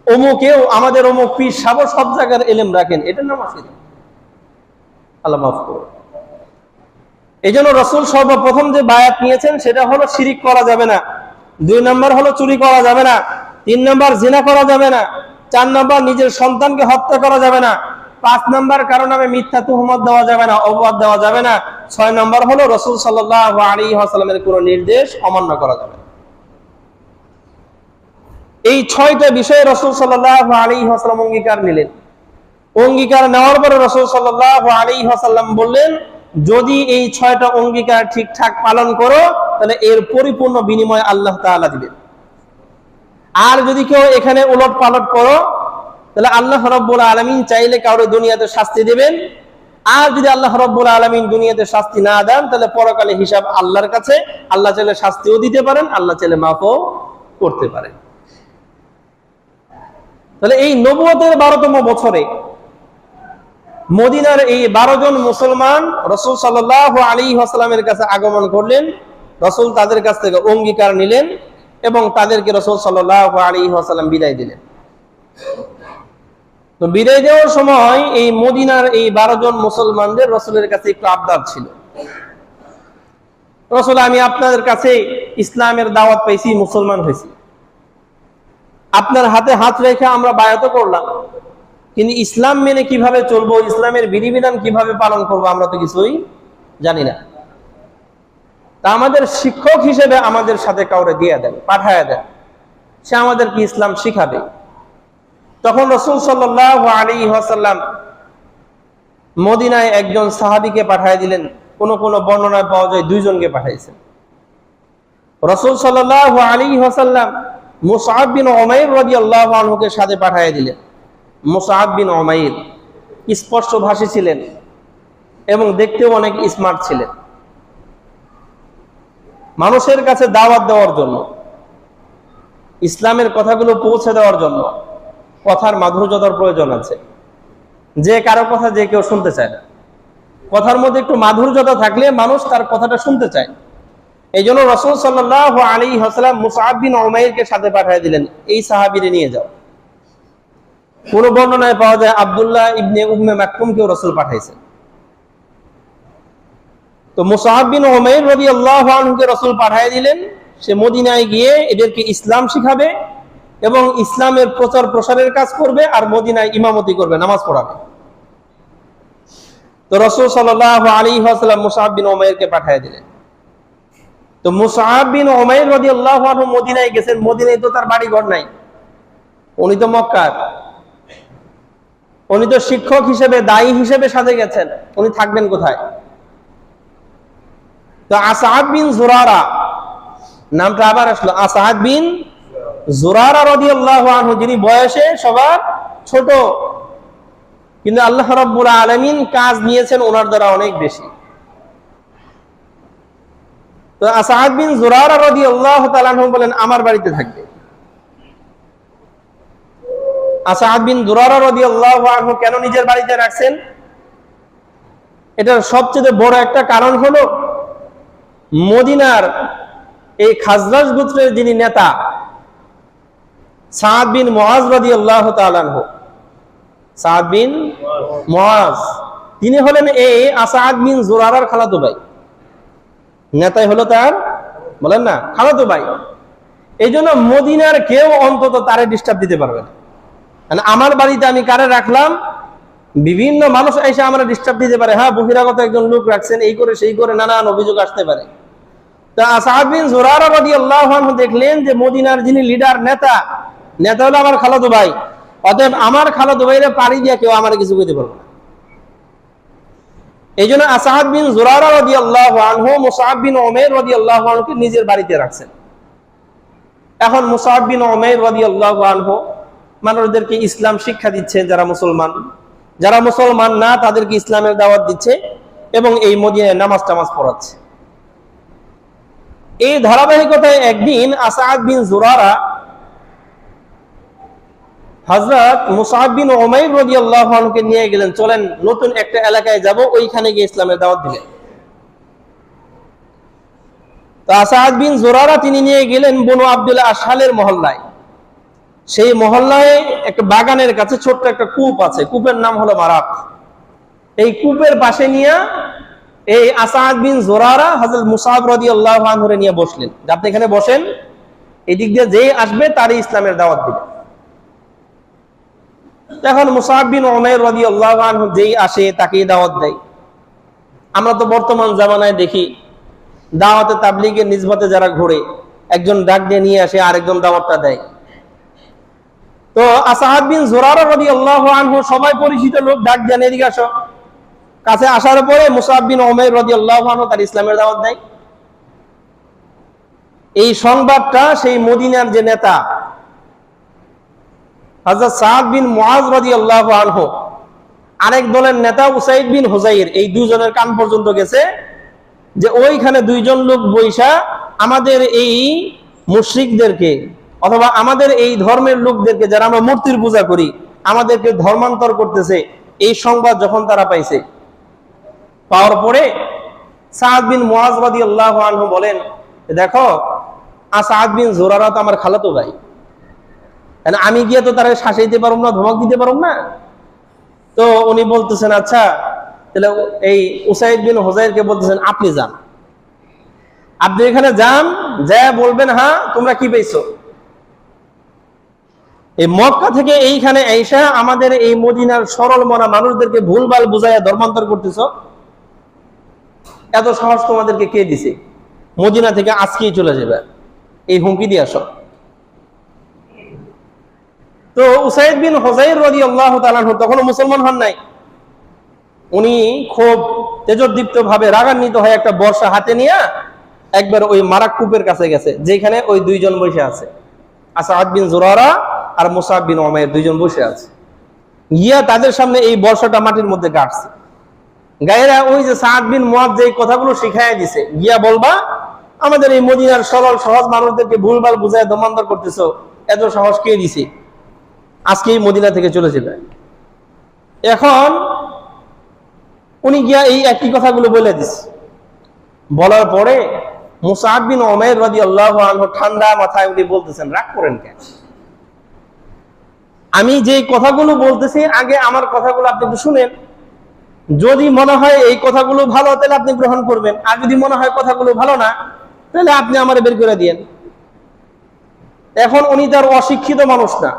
অমুকেও আমাদের অমুক পীর সাহেব সব জায়গার ইলম রাখেন, এটার নামও শিরিক। আল্লাহ মাফ করুন। এই জন্য রাসূল সর্বপ্রথম যে বায়াত নিয়েছেন সেটা হলো শিরিক করা যাবে না। 2 নম্বর হলো চুরি করা যাবে না। 3 নম্বর জিনা করা যাবে না। 4 নম্বর নিজের সন্তানকে হত্যা করা যাবে না। 5 নম্বর কারো নামে মিথ্যা তুহমত দেওয়া যাবে না, অপবাদ দেওয়া যাবে না। 6 নম্বর হলো রাসূল সাল্লাল্লাহু আলাইহি ওয়াসাল্লামের কোনো নির্দেশ অমান্য করা যাবে না। এই 6টা বিষয়ে রাসূল সাল্লাল্লাহু আলাইহি ওয়াসাল্লাম অঙ্গীকার নিলেন। অঙ্গীকার নেওয়ার পরে রাসূল সাল্লাল্লাহু আলাইহি ওয়াসাল্লাম বললেন, যদি এই 6টা অঙ্গীকার ঠিকঠাক পালন করো তাহলে এর পরিপূর্ণ বিনিময় আল্লাহ তাআলা দিবেন। আর যদি কেউ এখানে উলট পালট করো তাহলে আল্লাহ রাব্বুল আলামিন চাইলে কাউরে দুনিয়াতে শাস্তি দিবেন, আর যদি আল্লাহ রাব্বুল আলামিন দুনিয়াতে শাস্তি না দেন তাহলে পরকালে হিসাব আল্লাহর কাছে। আল্লাহ চাইলে শাস্তিও দিতে পারেন, আল্লাহ চাইলে মাফও করতে পারেন। তাহলে এই নবুয়তের 12তম বছরে মদিনার এই 12 জন মুসলমান রাসূল সাল্লাল্লাহু আলাইহি ওয়াসাল্লামের কাছে আগমন করলেন। রাসূল তাদের কাছ থেকে অঙ্গীকার নিলেন এবং তাদেরকে রাসূল সাল্লাল্লাহু আলাইহি ওয়াসাল্লাম বিদায় দিলেন। তো বিদায় দেওয়ার সময় এই মদিনার এই 12 জন মুসলমানদের রাসূলের কাছে একটু আবদার ছিল। রাসূল, আমি আপনাদের কাছে ইসলামের দাওয়াত পাইছি, মুসলমান হয়েছি, আপনার হাতে হাত রেখে আমরা বায়াত করলাম, কিন্তু ইসলাম মেনে কিভাবে চলবো, ইসলামের বিধিবিধান কিভাবে পালন করবো আমরা তো কিছুই জানি না। তা আমাদের শিক্ষক হিসেবে আমাদের সাথে কাউরে দিয়ে দেন, পাঠায় দেন, সে আমাদেরকে ইসলাম শিখাবে। তখন রাসূল সাল্লাল্লাহু আলাইহি ওয়াসাল্লাম মদিনায় একজন সাহাবীকে পাঠিয়ে দিলেন। কোন কোন বর্ণনায় পাওয়া যায় 2 জনকে পাঠাইছেন। রাসূল সাল্লাল্লাহু আলাইহি ওয়াসাল্লাম মুসআব বিন উমাইর রাদিয়াল্লাহু আনহুকে সাথে পাঠিয়ে দিলেন। মুসআব বিন উমাইর স্পষ্টভাষী ছিলেন এবং দেখতেও অনেক স্মার্ট ছিলেন। মানুষের কাছে দাওয়াত দেওয়ার জন্য, ইসলামের কথাগুলো পৌঁছে দেওয়ার জন্য কথার মাধুর্যতার প্রয়োজন আছে। যে কারো কথা যে কেউ শুনতে চায় না, কথার মধ্যে একটু মাধুর্যতা থাকলে মানুষ তার কথাটা শুনতে চায়। এই জন্য রাসূল সাল্লাল্লাহু আলাইহি ওয়াসাল্লাম মুসআব বিন উমাইরকে সাথে পাঠিয়ে দিলেন, এই সাহাবীরে নিয়ে যাও। কোন বর্ণনায় পাওয়া যায় আব্দুল্লাহ ইবনে উম্মে মাকতুমকেও রাসূল পাঠাইছেন। তো মুসআব বিন উমাইর রাদিয়াল্লাহু আনহুকে রাসূল পাঠিয়ে দিলেন, সে মদিনায় গিয়ে এদেরকে ইসলাম শিখাবে এবং ইসলামের প্রচার প্রসারের কাজ করবে, আর মদিনায় ইমামতি করবে, নামাজ পড়াবে। তো রাসূল সাল্লাল্লাহু আলাইহি ওয়াসাল্লাম মুসআব বিন উমাইরকে পাঠিয়ে দিলেন। তো মুসআব বিন উমাইর রাদিয়াল্লাহু আনহু মদিনায় গেছেন। মদিনায় তো তার বাড়ি ঘর নাই, উনি তো মক্কার, উনি তো শিক্ষক হিসেবে, দায়ী হিসেবে সাথে গেছেন, উনি থাকবেন কোথায়? তো আসাদ বিন জুরারা নামটা আবার আসলো, আসাদ বিন জুরারা রাদিয়াল্লাহু আনহু, যিনি বয়সে সবার ছোট, কিন্তু আল্লাহ রাব্বুল আলামিন কাজ নিয়েছেন ওনার দ্বারা অনেক বেশি। তো আসাদ বিন জুরারা রাদিয়াল্লাহু তাআলা আনহু বলেন আমার বাড়িতে থাকবে। আসাদ বিন জুরারা রাদিয়াল্লাহু আনহু কেন নিজের বাড়িতে রাখছেন? এটার সবচেয়ে বড় একটা কারণ হলো মদিনার এই খাজরাজ গোত্রের যিনি নেতা সাদ বিন মুআজ রাদিয়াল্লাহু তাআলা আনহু, সাদ বিন মুআজ, তিনি হলেন এই আসাদ বিন জুরারার খালাতো ভাই। নেতাই হলো তার, বলেন না, খালাতো ভাই। এই জন্য মদিনার কেউ অন্তত তারে ডিস্টার্ব দিতে পারবে না। আমার বাড়িতে আমি কারে রাখলাম, বিভিন্ন মানুষ এসে আমরা ডিস্টার্ব দিতে পারে, হ্যাঁ বহিরাগত একজন লোক রাখছেন, এই করে সেই করে নানান অভিযোগ আসতে পারে। তা আসাদ বিন জুরারা রাদিয়াল্লাহু আনহু দেখলেন যে মদিনার যিনি লিডার, নেতা হলো আমার খালাতো ভাই, অতএব আমার খালাতো ভাইরে পাড়ি দিয়ে কেউ আমার কিছু করতে পারবে না। এই জন্য আসাদ বিন জুরারা রাদিয়াল্লাহু আনহু মুসআব বিন উমাইর রাদিয়াল্লাহু আনহুকে নিজের বাড়িতে রাখছেন। এখন মুসআব বিন উমাইর রাদিয়াল্লাহু আনহু মানুষদেরকে ইসলাম শিক্ষা দিচ্ছে, যারা মুসলমান না তাদেরকে ইসলামের দাওয়াত দিচ্ছে এবং এই মদিনায় নামাজ টামাজ পড়াচ্ছে। এই ধারাবাহিকতায় একদিন আসাদ বিন জুরারা হযরত মুসআব বিন উমাইর রাদিয়াল্লাহু আনহুকে নিয়ে গেলেন, চলেন নতুন একটা এলাকায় যাব, ওইখানে গিয়ে ইসলামের দাওয়াত দিলেন। তো আসাদ বিন জুরারা তিনি নিয়ে গেলেন বনু আব্দুল আশহালের মহল্লায়। সেই মহল্লায় একটা বাগানের কাছে ছোট্ট একটা কূপ আছে, কূপের নাম হলো মারাক। এই কূপের পাশে নিয়ে এই আসাদ বিন জুরারা হযরত মুসআব রাদিয়াল্লাহু আনহুরে নিয়ে বসলেন, আপনি এখানে বসেন, এদিক দিয়ে যে আসবে তারই ইসলামের দাওয়াত দিবেন। এখন মুসআব বিন উমাইর রাদিয়াল্লাহু আনহু যেই আসে তাকেই দাওয়াত দেয়। আমরা তো বর্তমান জামানায় দেখি দাওয়াতে তাবলীগের নিসবতে যারা ঘুরে, একজন ডাক দিয়ে নিয়ে আসে, আরেকজন দাওয়াতটা দেয়। তো আসাদ বিন জুরারা রাদিয়াল্লাহু আনহু সবাই পরিচিত লোক, ডাক দেন এদিকে আসো। কাছে আসার পরে মুসআব বিন উমাইর রাদিয়াল্লাহু আনহু তার ইসলামের দাওয়াত দেয়। এই সংবাদটা সেই মদিনার যে নেতা হযরত সাদ বিন মুআজ রাদিয়াল্লাহু আনহু, আরেক দলের নেতা উসাইদ বিন হুযাইর, এই দুজনের কান পর্যন্ত গেছে যে ওইখানে দুইজন লোক বৈশা আমাদের এই মুশরিকদেরকে অথবা আমাদের এই ধর্মের লোকদেরকে, যারা আমরা মূর্তির পূজা করি, আমাদেরকে ধর্মান্তর করতেছে। এই সংবাদ যখন তারা পাইছে, পাওয়ার পরে সাদ বিন মুআজ রাদিয়াল্লাহু আনহু বলেন, দেখো আসাদ বিন জুরারা তো আমার খালাতো ভাই, আমি গিয়ে তো তারা শাসাইতে পারব না, ধমক দিতে পারব না। তো উনি বলতেছেন আচ্ছা, তাহলে এই উসাইদ বিন হুযাইরকে বলতেছেন আপনি যান, আপনি এখানে যান, যা বলবেন হ্যাঁ তোমরা কি পেয়েছো, এই মক্কা থেকে এইখানে আইসা আমাদের এই মদিনার সরল মনা মানুষদেরকে ভুলভাল বুঝাইয়া ধর্মান্তর করতেছো, এত সাহস তোমাদেরকে কে দিছে? মদিনা থেকে আজকেই চলে যাবে, এই হুমকি দিয়ে আসো। তো উসাইদ বিন হুযাইর রাদিয়াল্লাহু তাআলা তখনও মুসলমান হন নাই। উনি খুব তেজোদ্দীপ্ত ভাবে রাগান্বিত হয়ে একটা বর্ষা হাতে নিয়ে একবার ওই মারাক কূপের কাছে গেছে, যেখানে ওই দুইজন বসে আছে, আসাদ বিন জুরারা আর মুসআব বিন উমাইর, দুইজন বসে আছে। গিয়া তাদের সামনে এই বর্ষাটা মাটির মধ্যে গাড়ছে। গায়েরা ওই যে সাদ বিন মুআয যে কথাগুলো শিখাইয়া দিছে, গিয়া বলবা আমাদের এই মদিনার সরল সহজ মানুষদেরকে ভুলভাল বুঝায় দমান্তর করতেছো, এত সাহস কে দিছে, আজকে এই মদিনা থেকে চলে যাবে। এখন উনি গিয়া এই একই কথাগুলো বলে দিছে। বলার পরে মুসআব বিন উমাইর রাদিয়াল্লাহু আনহু ঠান্ডা মাথায় উনি বলতেছেন, রাগ করেন কেন? আমি যে কথাগুলো বলতেছি আগে আমার কথাগুলো আপনি একটু শুনেন। যদি মনে হয় এই কথাগুলো ভালো তাহলে আপনি গ্রহণ করবেন, আর যদি মনে হয় কথাগুলো ভালো না তাহলে আপনি আমার বের করে দিয়েন। এখন উনি তার অশিক্ষিত মানুষ না,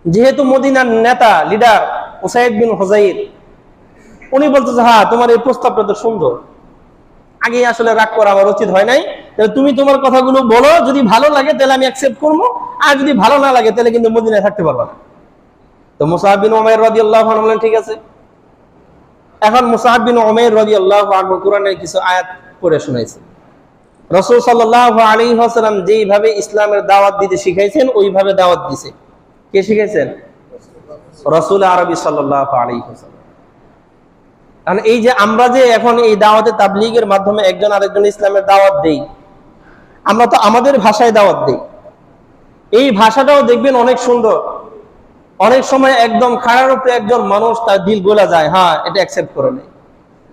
যেহেতু মদিনার নেতা লিডার উসাইদ বিন হুযাইর, উনি বলতেছে হ্যাঁ তোমার এই প্রস্তাবটা তো সুন্দর, আগে আসলে রাগ করা আমার উচিত হয় নাই, তাহলে তুমি তোমার কথাগুলো বলো, যদি ভালো লাগে তাহলে আমি অ্যাকসেপ্ট করবো, আর যদি ভালো না লাগে তাহলে কিন্তু মদিনায় থাকতে পারবো না। তো মুসআব বিন উমাইর রাদিয়াল্লাহু আনহু বললেন ঠিক আছে। এখন মুসআব বিন উমাইর রাদিয়াল্লাহু আনহু কোরআনের কিছু আয়াত পড়ে শোনাইছে। রাসূল সাল্লাল্লাহু আলাইহি ওয়াসাল্লাম যেইভাবে ইসলামের দাওয়াত দিতে শিখাইছেন ওইভাবে দাওয়াত দিছে। কে শিখাইছেন? রাসূল আরবি সাল্লাল্লাহু আলাইহি ওয়াসাল্লাম। কারণ এই যে আমরা যে এখন এই দাওয়াতে তাবলীগের মাধ্যমে একজন আরেকজন ইসলামের দাওয়াত দেই, আমরা তো আমাদের ভাষায় দাওয়াত দেই। এই ভাষাটাও দেখবেন অনেক সুন্দর, অনেক সময় একদম খাড়ার উপরে একজন মানুষ তার দিল গোলা যায়, হ্যাঁ এটা অ্যাকসেপ্ট করে নেয়।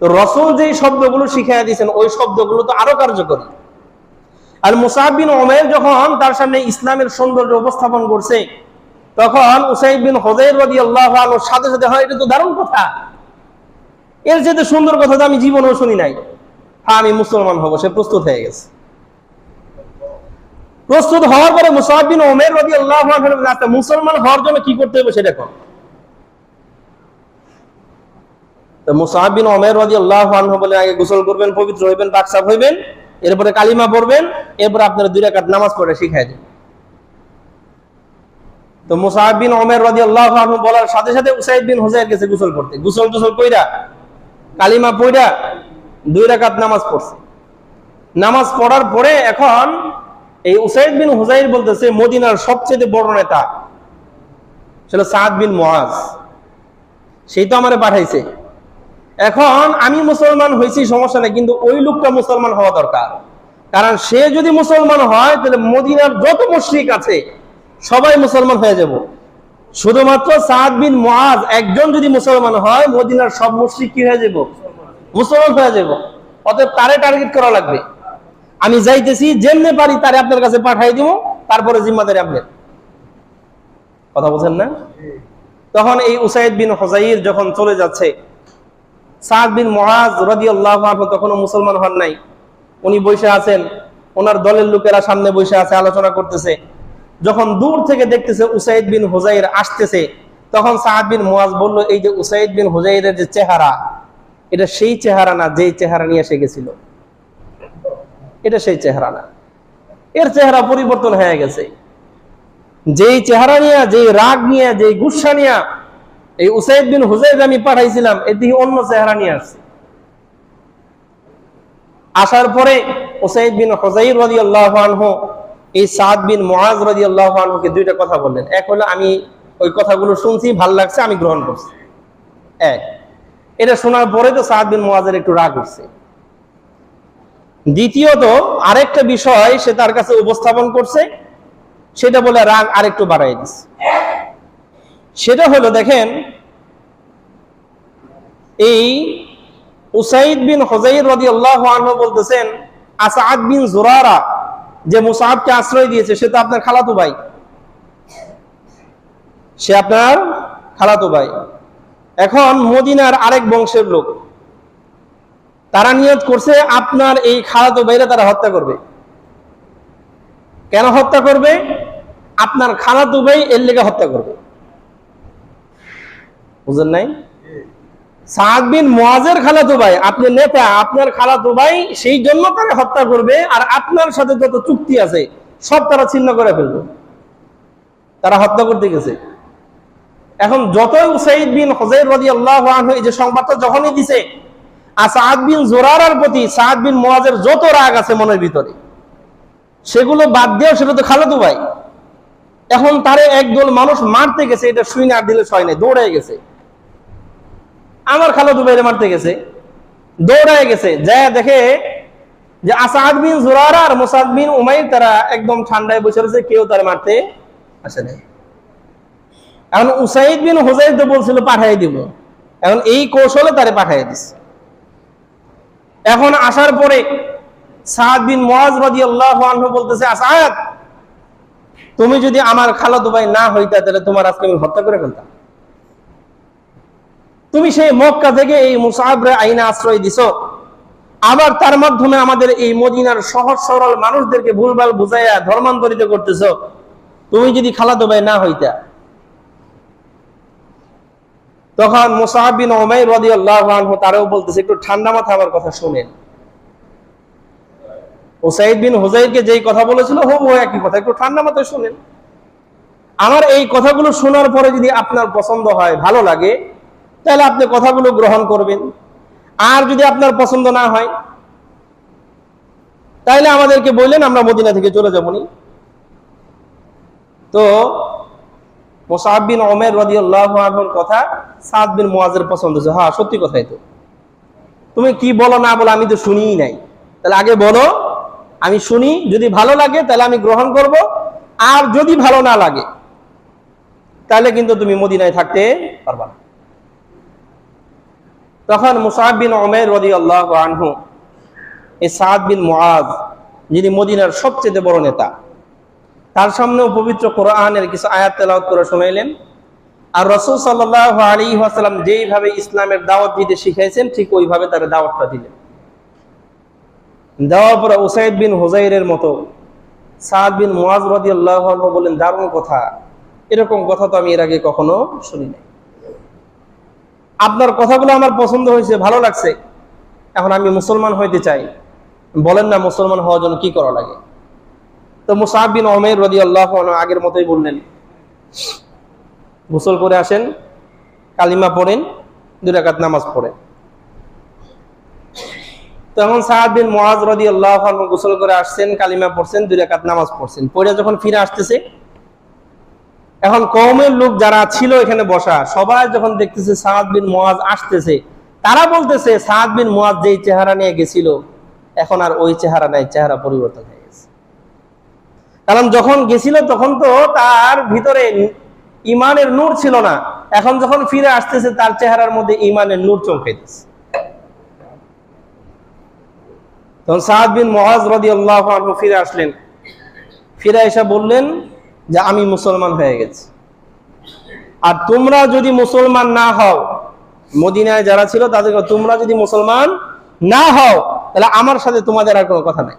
তো রাসূল যেই শব্দগুলো শিখাইয়া দিয়েছেন ওই শব্দগুলো তো আরো কার্যকরী। আর মুসআব বিন উমাইর যখন তার সামনে ইসলামের সৌন্দর্য উপস্থাপন করছে, তখন উসাইদ বিন হুযাইর রাদিয়াল্লাহু আনহুর সাথে সাথে হয় এটা তো দারুণ কথা, এর চেয়ে সুন্দর কথা তো আমি জীবনেও শুনি নাই, হ্যাঁ আমি মুসলমান হব। সে প্রস্তুত হয়ে গেছে। প্রস্তুত হওয়ার পরে মুসআব বিন উমাইর রাদিয়াল্লাহু আনহু বলেন, মুসলমান হওয়ার জন্য কি করতে হবে সেটা কর। তো মুসআব বিন উমাইর রাদিয়াল্লাহু আনহু বলে আগে গোসল করবেন, পবিত্র হইবেন, পাক সাফ হইবেন, এরপরে কালিমা পড়বেন, এরপর আপনারা 2 রাকাত নামাজ পড়ে শিখাই দেন। তো মুসআব বিন উমাইর রাদিয়াল্লাহু আনহু বলার সাথে সাথে উসাইদ বিন হুযাইর গেছে গোসল করতে, গোসল কইরা কালিমা পড়া 2 রাকাত নামাজ পড়ছে। নামাজ পড়ার পরে এখন এই উসাইদ বিন হুযাইর বলতেছে মদিনার সবচেয়ে বড় নেতা সেটা সাদ বিন মুআয, সেই তো আমারে পাঠাইছে। এখন আমি মুসলমান হয়েছি সমস্যা নেই, কিন্তু ওই লোকটা মুসলমান হওয়া দরকার। কারণ সে যদি মুসলমান হয় তাহলে মদিনার যত মুশরিক আছে সবাই মুসলমান হয়ে যাব। শুধুমাত্র সাদ বিন মুআয একজন যদি মুসলমান হয় মদিনার সব মুশরিক কি হয়ে যাব? মুসলমান হয়ে যাব। অতএব তারে টার্গেট করা লাগবে। আমি যাইতেছি, যেমনে পারি তারে আপনার কাছে পাঠাই দিব, তারপরে জিম্মাদারি আপনার। কথা বলছেন না? তখন এই উসাইদ বিন হুযাইর যখন চলে যাচ্ছে, সাদ বিন মুআয রাদিয়াল্লাহু আনহু তখনও মুসলমান হন নাই। উনি বসে আছেন, ওনার দলের লোকেরা সামনে বসে আছে, আলোচনা করতেছে। যখন দূর থেকে দেখতেছে উসাইদ বিন হুযাইর আসতেছে, তখন সাদ বিন মুআয বলল, এই যে উসাইদ বিন হুযাইরের যে চেহারা, এটা সেই চেহারা না যেই চেহারা নিয়ে এসে গেছিল, এটা সেই চেহারা না, এর চেহারা পরিবর্তন হয়ে গেছে। যেই চেহারা নিয়ে, যেই রাগ নিয়ে, যেই গুসা নিয়ে এই উসাইদ বিন হুযাইর আমি পাঠাইছিলাম, এদিকে অন্য চেহারা নিয়ে আসছে। আসার পরে উসাইদ বিন হুযাইর রাদিয়াল্লাহু আনহু এই সাদ বিন মুআয রাদিয়াল্লাহু আনহুকে 2টা কথা বললেন। এক হলো আমি ওই কথাগুলো শুনছি, ভালো লাগছে, আমি গ্রহণ করছি। এক, এটা শোনার পরে তো সাদ বিন মুআযের একটু রাগ উঠছে। দ্বিতীয়ত আরেকটা বিষয় সে তার কাছে উপস্থাপন করছে, সেটা বলে রাগ আরেকটু বাড়াই দিচ্ছে। সেটা হলো, দেখেন এই উসাইদ বিন হুযাইর রাদিয়াল্লাহু আনহু বলতেছেন আসাদ বিন জুরারা যে মুসআবকে আশ্রয় দিয়েছে সে তো আপনার খালাতো ভাই, সে আপনার খালাতো ভাই। এখন মদিনার আরেক বংশের লোক, তারা নিয়ত করছে আপনার এই খালাতো ভাইরা তারা হত্যা করবে। কেন হত্যা করবে? আপনার খালাতো ভাই এর লেগে হত্যা করবে। বুঝলেন নাই? সাদ বিন মুআযের খালাতো ভাই, আপনি নেতা, আপনার খালাতো ভাই, সেই জন্য তারা হত্যা করবে। আর আপনার সাথে যত চুক্তি আছে সব তারা ছিন্ন করে ফেলবে, তারা হত্যা করতে গেছে। এখন যতই উসাইদ বিন হুযাইর রাদিয়াল্লাহু আনহু এই যে সংবাদটা যখনই দিছে, আসাদ বিন জুরারার প্রতি সাদ বিন মুআযের যত রাগ আছে মনের ভিতরে, সেগুলো বাদ দিয়েও সেটা তো খালাতো ভাই। এখন তারে একদল মানুষ মারতে গেছে, এটা শুনে আর দিলে ছয় নাই, দৌড়ায় গেছে। আমার খালাতো ভাইরে মারতে গেছে, দৌড়ায় গেছে, যায় দেখে যে আসাদ বিন জুরারা আর মুসাদ বিন উমাইর তারা একদম ঠান্ডায় বসে রয়েছে, কেউ তারা মারতে আসে নাই। এখন উসাইদ বিন হুজাইর তো বলছিল পাঠাই দিব, এখন এই কৌশলে তারে পাঠাই দিছে। এখন আসার পরে সাদ বিন মুআজ রাদিয়াল্লাহু আনহু বলতেছে, আসাদ, তুমি যদি আমার খালাতো ভাই না হইতা তাহলে তোমার আজকে আমি হত্যা করে ফেলতাম। তুমি সেই মক্কা থেকে এই মুসাবরে আইনে আশ্রয় দিছো, আবার তার মাধ্যমে আমাদের এই মদিনার সহজ সরল মানুষদেরকে ভুলভাল বুঝাইয়া ধর্মান্তরিত করতেছো। তুমি যদি খালাতো ভাই না হইতা। তখন মুসআব বিন উমাইর রাদিয়াল্লাহু আনহু তারাও বলতেছে, একটু ঠান্ডা মাথা আমার কথা শুনেন। উসাইদ বিন হুজাইরকে যেই কথা বলেছিল হুবহু একই কথা, একটু ঠান্ডা মাথায় শুনেন। আমার এই কথাগুলো শোনার পরে যদি আপনার পছন্দ হয়, ভালো লাগে, তাহলে আপনি কথাগুলো গ্রহণ করবেন। আর যদি আপনার পছন্দ না হয় তাহলে আমাদেরকে বললেন, আমরা মদিনা থেকে চলে যাবনি। তো মুসআব বিন উমাইর রাদিয়াল্লাহু আনহুর কথা সাদ বিন মুআজের পছন্দ হয়েছে। হ্যাঁ, সত্যি কথাই তো, তুমি কি বলো না বলো আমি তো শুনিই নাই, তাহলে আগে বলো, আমি শুনি, যদি ভালো লাগে তাহলে আমি গ্রহণ করব, আর যদি ভালো না লাগে তাহলে কিন্তু তুমি মদিনায় থাকতে পারবা না। তখন মুসআব বিন উমাইর রাদিয়াল্লাহু আনহু এই সাদ বিন মুআজ, যিনি মদিনার সবচেয়ে বড় নেতা, তার সামনেও পবিত্র কোরআনের কিছু আয়াত তেলাওয়াত করে শোনাইলেন। আর রাসূল সাল্লাল্লাহু আলাইহি ওয়াসাল্লাম যেইভাবে ইসলামের দাওয়াত দিতে শিখাইছেন ঠিক ওইভাবে তার দাওয়াতটা দিলেন। দেওয়ার পরে উসাইদ বিন হুজাইরের মতো সাদ বিন মুআজ রাদিয়াল্লাহু আনহু বলেন, দারুণ কথা, এরকম কথা তো আমি এর আগে কখনো শুনি নাই। আপনার কথাগুলো আমার পছন্দ হয়েছে, ভালো লাগছে, এখন আমি মুসলমান হইতে চাই, বলেন না মুসলমান হওয়ার জন্য কি করা লাগে। তো মুসআব বিন উমাইর রাদিয়াল্লাহু আনহু আগের মতোই বললেন, গোসল করে আসেন, কালিমা পড়েন, 2 রাকাত নামাজ পড়েন। তখন সাদ বিন মুআজ রাদিয়াল্লাহু আনহু গোসল করে আসছেন, কালিমা পড়ছেন, 2 রাকাত নামাজ পড়ছেন, পড়ে যখন ফিরে আসতেছে, এখন কওমের লোক যারা ছিল এখানে বসা সবাই যখন দেখতেছে সাদ বিন মুআজ আসতেছে, তারা বলতেছে সাদ বিন মুআজ যেই চেহারা নিয়ে গেছিল এখন আর ওই চেহারা নাই, চেহারা পরিবর্তন হয়ে গেছে। কারণ যখন গেছিল তখন তো তার ভিতরে ঈমানের নূর ছিল না, এখন যখন ফিরে আসতেছে তার চেহারার মধ্যে ঈমানের নূর চমকাইতেছে। তখন সাদ বিন মুআজ রাদিয়াল্লাহু আনহু ফিরে আসলেন, ফিরে এসে বললেন যে আমি মুসলমান হয়ে গেছি, আর তোমরা যদি মুসলমান না হও, মদিনায় যারা ছিল তাদেরকে, তোমরা যদি মুসলমান না হও তাহলে আমার সাথে তোমাদের আর কোনো কথা নাই।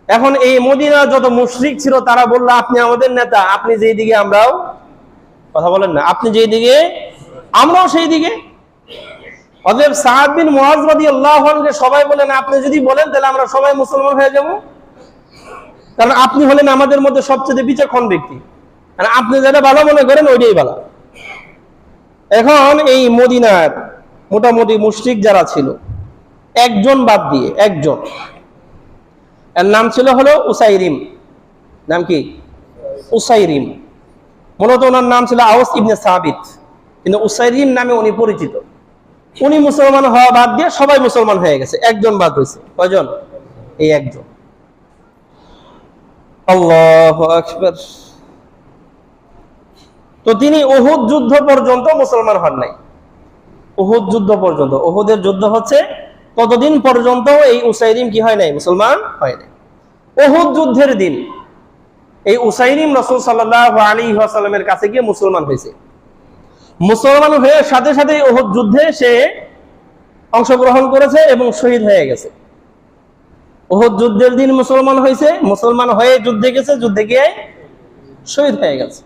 এখন এই মদিনা যত মুশরিক ছিল তারা বলল, আপনি আমাদের নেতা, আপনি যেই দিকে আমরাও, কথা বলেন না, আপনি যেই দিকে আমরাও সেই দিকে। অতএব সাদ বিন মুআজ রাদিয়াল্লাহু আনহুকে সবাই বলেন, আপনি যদি বলেন তাহলে আমরা সবাই মুসলমান হয়ে যাব, কারণ আপনি হলেন আমাদের মধ্যে সবচেয়ে বিচক্ষণ ব্যক্তি, আর আপনি যেটা ভালো মনে করেন ওইটাই ভালো। এখন এই মদিনার মোটামুটি মুশরিক যারা ছিল, একজন বাদ দিয়ে, একজন, এর নাম ছিল হলো উসাইরিম। নাম কি? উসাইরিম। মূলত ওনার নাম ছিল আওস ইবনে সাবিত, কিন্তু উসাইরিম নামে উনি পরিচিত। উনি মুসলমান হওয়া বাদ দিয়ে সবাই মুসলমান হয়ে গেছে, একজন বাদ হয়েছে। কয়জন? এই একজন। আল্লাহু আকবার। তো তিনি উহুদ যুদ্ধ পর্যন্ত মুসলমান হন নাই। উহুদ যুদ্ধ পর্যন্ত, উহুদের যুদ্ধ হচ্ছে ততদিন পর্যন্ত এই উসাইরিম কি হয় নাই? মুসলমান হয় নাই। উহুদ যুদ্ধের দিন এই উসাইরিম রাসূল সাল্লাল্লাহু আলাইহি ওয়াসাল্লামের কাছে গিয়ে মুসলমান হয়েছে। মুসলমান হয়ে সাথে সাথে উহুদ যুদ্ধে সে অংশগ্রহণ করেছে এবং শহীদ হয়ে গেছে। উহুদ যুদ্ধের দিন মুসলমান হয়েছে, মুসলমান হয়ে যুদ্ধে গেছে, যুদ্ধে গিয়ে শহীদ হয়ে গেছে।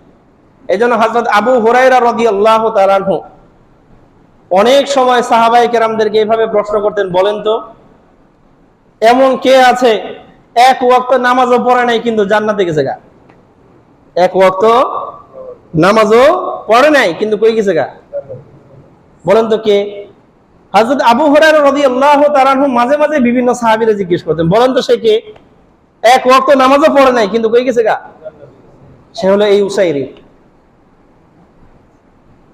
এই জন্য হযরত আবু হুরায়রা রাদিয়াল্লাহু তাআলা আনহু অনেক সময় সাহাবায়ে কেরামদেরকে এইভাবে প্রশ্ন করতেন, বলেন তো এমন কে আছে এক ওয়াক্ত নামাজও পড়ে নাই কিন্তু জান্নাতে গেছে গা? এক ওয়াক্ত নামাজও পড়ে নাই কিন্তু কই গেছে গা? বলেন তো কে? হযরত আবু হুরায়রা রাদিয়াল্লাহু তাআলা আনহু মাঝে মাঝে বিভিন্ন সাহাবীরা জিজ্ঞেস করতেন, বলেন তো সে কে? এক ওয়াক্ত নামাজও পড়ে নাই, কিন্তু কই গেছে গা? সে হলো এই উসাইরি।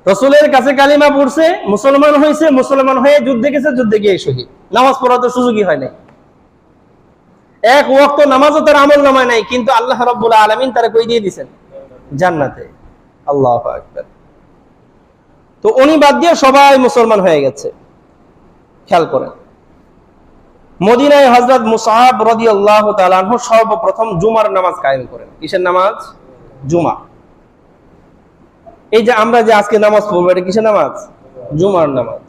রাসূলের কাছে কালিমা পড়ছে, মুসলমান হয়েছে, মুসলমান হয়ে যুদ্ধে গেছে, যুদ্ধে গিয়ে শহীদ। নামাজ পড়ার তো সুযোগই হয় নাই। এক ওয়াক্ত নামাজও তার আমল নামায় নাই, কিন্তু আল্লাহ রাব্বুল আলামিন তারা কই দিয়ে দিয়েছেন? জান্নাতে। আল্লাহু আকবার। তো উনি বাদ দিয়ে সবাই মুসলমান হয়ে গেছে। খেয়াল করেন, মদিনায় হযরত মুসআব রাদিয়াল্লাহু তাআলা আনহু সর্বপ্রথম জুমার নামাজ কায়েম করেন। কিসের নামাজ? জুমা। এই যে আমরা যে আজকে নামাজ পড়বো, এটা কিসের নামাজ? জুমার নামাজ।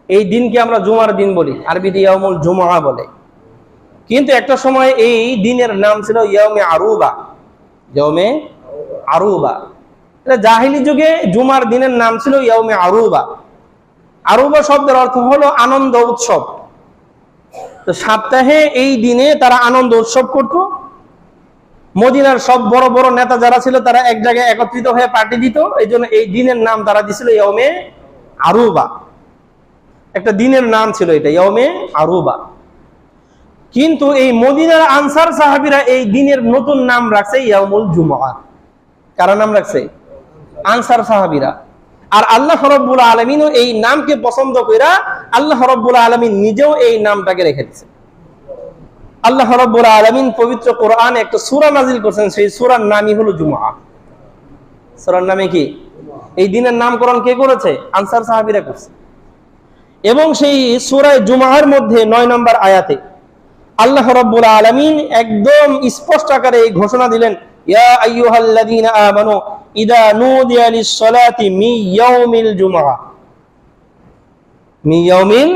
এই দিনকে আমরা জুমার দিন বলি, আরবিতে ইয়াউমুল জুমআ বলে। কিন্তু একটা সময় এই দিনের নাম ছিল ইয়াউমে আরুবা। ইয়াউমে আরুবা, এটা জাহিলি যুগে জুমার দিনের নাম ছিল ইয়াউমে আরুবা। আরুবা শব্দের অর্থ হলো আনন্দ উৎসব। তো সপ্তাহে এই দিনে তারা আনন্দ উৎসব করত। মদিনার সব বড় বড় নেতা যারা ছিল তারা এক জায়গায় একত্রিত হয়ে পার্টি দিত। এই জন্য এই দিনের নাম তারা দিছিল ইয়াউমে আরুবা। একটা দিনের নাম ছিল এটা, ইয়াউমে আরুবা। কিন্তু এই মদিনার আনসার সাহাবীরা এই দিনের নতুন নাম রাখছে ইয়াউমুল জুমআ। কারা নাম রাখছে? আনসার সাহাবীরা। আর আল্লাহ রাব্বুল আলামিনও এই নামকে পছন্দ কইরা আল্লাহ রাব্বুল আলামিন নিজেও এই নামটাকে রেখে দিয়েছেন। আল্লাহ রাব্বুল আলামিন পবিত্র কোরআনে একটা সূরা নাযিল করেছেন, সেই সূরার নামই হলো জুমআ। সূরার নামে কি? এই দিনের নামকরণ কে করেছে? আনসার সাহাবীরা করেছে। এবং সেই সূরা জুমআর মধ্যে 9 নম্বর আয়াতে আল্লাহ রাব্বুল আলামিন একদম স্পষ্ট আকারে এই ঘোষণা দিলেন, ইয়া আইয়ুহাল্লাযীনা আমানু ইদা নুদিয়া লিস-সালাতি মিন ইয়াউমিল জুমআ। মিন ইয়াউমিল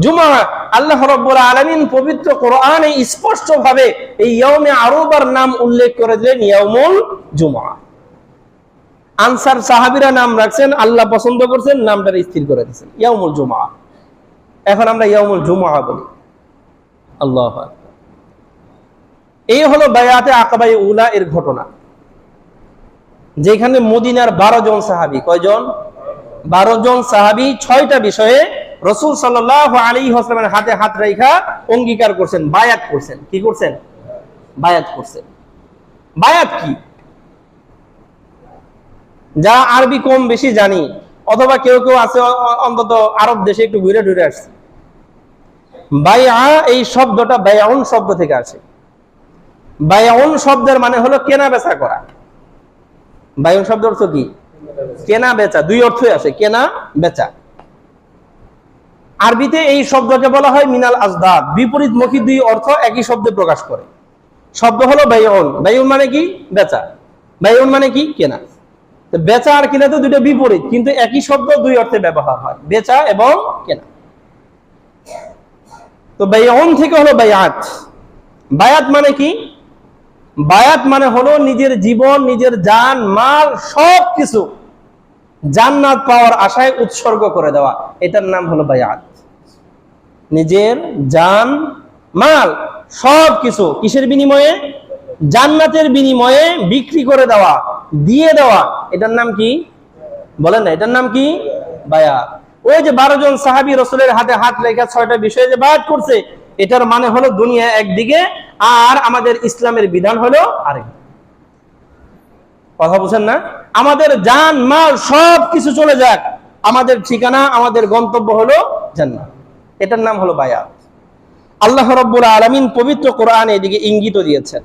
জুমআ। আল্লাহ রাব্বুল আলামিন পবিত্র কোরআনে স্পষ্টভাবে এই ইয়াউমে আরুবার নাম উল্লেখ করে দিলেন ইয়াউমুল জুমআ। আনসার সাহাবীরা নাম রাখছেন, আল্লাহ পছন্দ করছেন, নামটা স্থির করে দিয়েছেন ইয়াউমুল জুমআ। এখন আমরা ইয়াউমুল জুমআ বলি। আল্লাহু আকবার। এই হলো বায়াতে আকাবায়ে উলা এর ঘটনা, যেখানে মদিনার 12 জন সাহাবী, কয়জন? 12 জন সাহাবী 6টা বিষয়ে রাসূল সাল্লাল্লাহু আলাইহি ওয়াসাল্লামের হাতে হাত রাখা অঙ্গীকার করছেন, বায়াত করছেন। কি করছেন? বায়াত করছেন। বায়াত কি? যা আরবি কম বেশি জানি, অথবা কেউ কেউ আছে অন্তত আরব দেশে একটু ঘুরে ঘুরে আসছে। বায়আ এই শব্দটা বায়উন শব্দ থেকে আসে। বায়উন শব্দের মানে হলো কেনা বেচা করা। বায়উন শব্দের অর্থ কি? কেনা বেচা। দুই অর্থই আসে, কেনা বেচা। আরবিতে এই শব্দকে বলা হয় মিনাল আজদাদ। বিপরীতমুখী দুই অর্থ একই শব্দে প্রকাশ করে। শব্দ হলো বায়উন। বায়উন মানে কি? বেচা। বায়উন মানে কি? কেনা। বেচা আর কেনা তো দুটো বিপরীত, কিন্তু একই শব্দ দুই অর্থে ব্যবহার হয়, বেচা এবং কেনা। তো বায়উন থেকে হলো বায়াত। বায়াত মানে কি? বায়াত মানে হলো নিজের জীবন, নিজের জান মাল সবকিছু জান্নাত পাওয়ার আশায় উৎসর্গ করে দেওয়া, এটার নাম হলো বায়াত। নিজের জান মাল সবকিছু কিসের বিনিময়ে? জান্নাতের বিনিময়ে বিক্রি করে দেওয়া, দিয়ে দেওয়া, এটার নাম কি? বলেন না, এটার নাম কি? বায়াত। ওই যে 12 জন সাহাবী রাসূলের হাতে হাত রেখে 6টা বিষয়ে যে বায়াত করছে, এটার মানে হলো দুনিয়া একদিকে আর আমাদের ইসলামের বিধান হলো আরেক। কথা বুঝেন না? আমাদের জান মাল সবকিছু চলে যাক, আমাদের ঠিকানা, আমাদের গন্তব্য হলো জান্নাত। এটার নাম হলো বায়াত। আল্লাহ রাব্বুল আলামিন পবিত্র কোরআনে এদিকে ইঙ্গিত দিয়েছেন।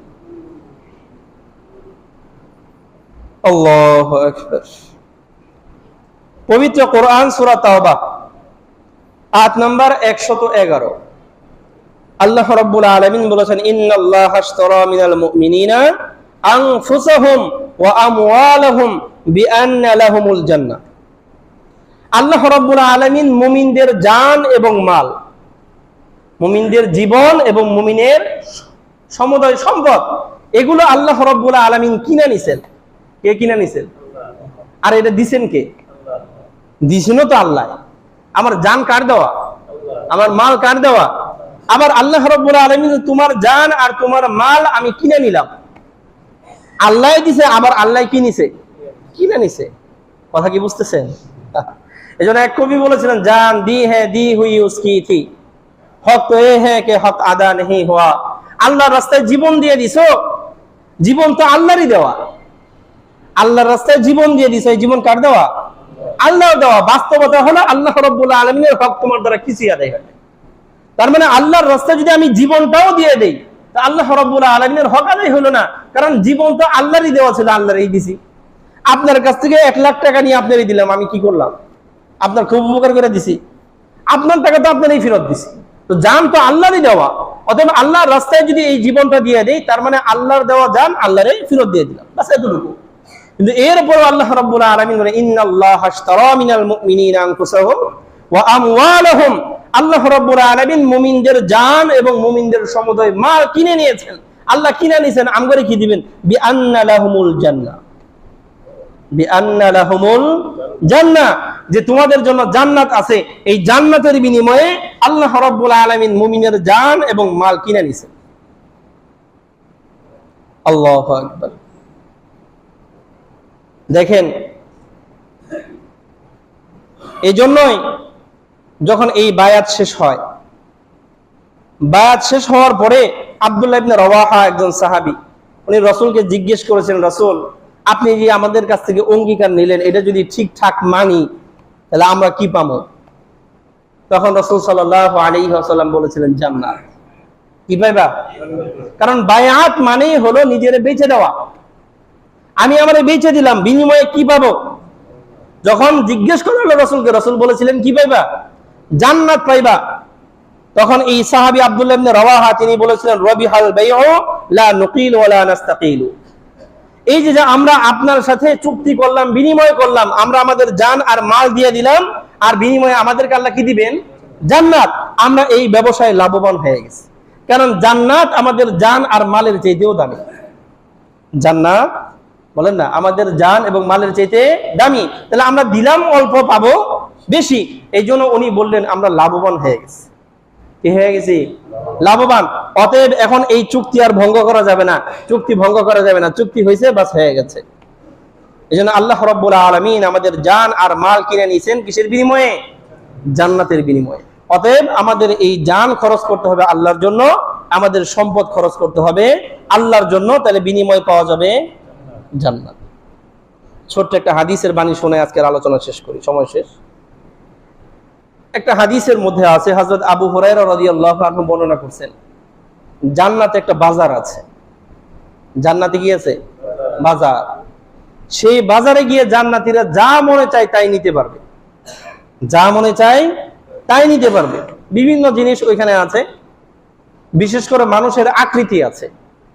আল্লাহু আকবার। পবিত্র কোরআন সূরা তাওবা আয়াত নাম্বার 111। আল্লাহ রাব্বুল আলামিন বলেছেন, ইন্নাল্লাহা আশতারা মিনাল মুমিনিনা আনফুসাহুম ওয়া আমওয়ালাহুম বিআন্না লাহুমুল জান্নাহ। আল্লাহ রাব্বুল আলামিন মুমিনদের জান এবং মাল, মুমিনদের জীবন এবং মুমিনের সমুদয় সম্পদ, এগুলো আল্লাহ রাব্বুল আলামিন কিনে নিছেন। কে কিনে নিছেন? আর এটা দিছেন কে? দিছেনও তো আল্লাহ। আমার জান কার দেওয়া? আমার মাল কার দেওয়া? আবার আল্লাহ রাব্বুল আলামিন তোমার জান আর তোমার মাল আমি কিনে নিলাম, আল্লাহ দিছে, আবার আল্লাহ কি নিছে? কিনে নিছে। কথা কি বুঝতেছেন? এজন্য এক কবি বলেছিলেন, জান দি হে দি হুই উসকি থি, হক তো এ হে কে হক আদা নেহি হুয়া, আল্লাহর রাস্তায় জীবন দিয়ে দিছো, জীবন তো আল্লাহরই দেওয়া। আল্লাহর রাস্তায় জীবন দিয়ে দিছো, এই জীবন কার দেওয়া? আল্লাহর দেওয়া। বাস্তবতা হলো আল্লাহ রাব্বুল আলামিনের হক তোমার দ্বারা কিছুই আদায় হয় না। তার মানে আল্লাহর রাস্তায় যদি আমি জীবনটাও দিয়ে দেই, তা আল্লাহ রাব্বুল আলামিনের হক আদায় হলো না, কারণ জীবন তো আল্লাহরই দেওয়া ছিল, আল্লাহরই দিছি। আপনার কাছ থেকে 1 লাখ টাকা নিয়ে আপনারই দিলাম, আমি কি করলাম? আপনার খুব উপকার করে দিছি, আপনার টাকা তো আপনারই ফেরত দিছি। তো জান তো আল্লাহরই দেওয়া, অতএব আল্লাহর রাস্তায় যদি এই জীবনটা দিয়ে দেই, তার মানে আল্লাহর দেওয়া জান আল্লাহরই ফেরত দিয়ে দিলাম, বাস এতটুকু। কিন্তু এরপর আল্লাহ রাব্বুল আলামিন বলেন, ইন্নাল্লাহা আশতারা মিনাল মুমিনিনা আনফুসাহুম ওয়া আমওয়ালাহুম, আল্লাহ রাব্বুল আলামিন মুমিনদের জান এবং মুমিনদের সমুদয় মাল কিনে নিয়েছেন। আল্লাহ কিনে নিয়েছেন, আমগরে কি দিবেন? বিআন্না লাহুমুল জান্নাহ, বিআন্না লাহুমুল জান্নাহ, যে তোমাদের জন্য জান্নাত আছে। এই জান্নাতের বিনিময়ে আল্লাহ রাব্বুল আলামিন মুমিনের জান এবং মাল কিনে নিয়েছেন। আল্লাহু আকবার। দেখেন, এই জন্যই যখন এই বায়াত শেষ হয়, বায়াত শেষ হওয়ার পরে আব্দুল্লাহ ইবনে রাওয়াহা একজন সাহাবী, উনি রাসূলকে জিজ্ঞেস করেছেন, রাসূল আপনি যে আমাদের কাছ থেকে অঙ্গীকার নিলেন, এটা যদি ঠিকঠাক মানি তাহলে আমরা কি পাবো? তখন রাসূল সাল্লাল্লাহু আলাইহি ওয়াসাল্লাম বলেছিলেন, জান্নাত। কি পাইবা? কারণ বায়াত মানেই হলো নিজের বেচে দেওয়া। আমি আমারে বেচে দিলাম, বিনিময়ে কি পাবো? যখন জিজ্ঞেস করা হলো রাসূলকে, রাসূল বলেছিলেন কি পাইবা? জান্নাত পাইবা। তখন এই সাহাবী আব্দুল্লাহ ইবনে রাওয়াহা তিনি বলেছিলেন, রাবিহাল বাইউ লা নুকিল ওয়া লা নাস্তাকিলু, এই যে আমরা আপনার সাথে চুক্তি করলাম, বিনিময় করলাম, আমরা আমাদের জান আর মাল দিয়ে দিলাম, আর বিনিময়ে আমাদেরকে আল্লাহ কি দিবেন? জান্নাত। আমরা এই ব্যবসায় লাভবান হয়ে গেছি, কারণ জান্নাত আমাদের জান আর মালের চাইতেও দামি। জান্নাত বলেন না, আমাদের জান এবং মালের চাইতে দামি, তাহলে আমরা দিলাম অল্প, পাবো বেশি। এই জন্য উনি বললেন আমরা লাভবান হয়ে গেছি। কি হয়ে গেছি? লাভবান। অতএব এখন এই চুক্তি আর ভঙ্গ করা যাবে না, চুক্তি ভঙ্গ করা যাবে না, চুক্তি হয়েছে, বাস হয়ে গেছে। এই জন্য আল্লাহ রাব্বুল আলামিন আমাদের জান আর মাল কিনে নিয়েছেন কিসের বিনিময়ে? জান্নাতের বিনিময়ে। অতএব আমাদের এই জান খরচ করতে হবে আল্লাহর জন্য, আমাদের সম্পদ খরচ করতে হবে আল্লাহর জন্য, তাহলে বিনিময় পাওয়া যাবে জান্নাত। ছোট্ট একটা হাদিসের বাণী শুনে আজকের আলোচনা শেষ করি, সময় শেষ। একটা হাদিসের মধ্যে আছে, হযরত আবু হুরায়রা রাদিয়াল্লাহু আনহু বর্ণনা করছেন, জান্নাতে একটা বাজার আছে। জান্নাতে কি আছে? বাজার। সেই বাজারে গিয়ে জান্নাতীরা যা মনে চায় তাই নিতে পারবে, যা মনে চায় তাই নিতে পারবে। বিভিন্ন জিনিস ওইখানে আছে, বিশেষ করে মানুষের আকৃতি আছে,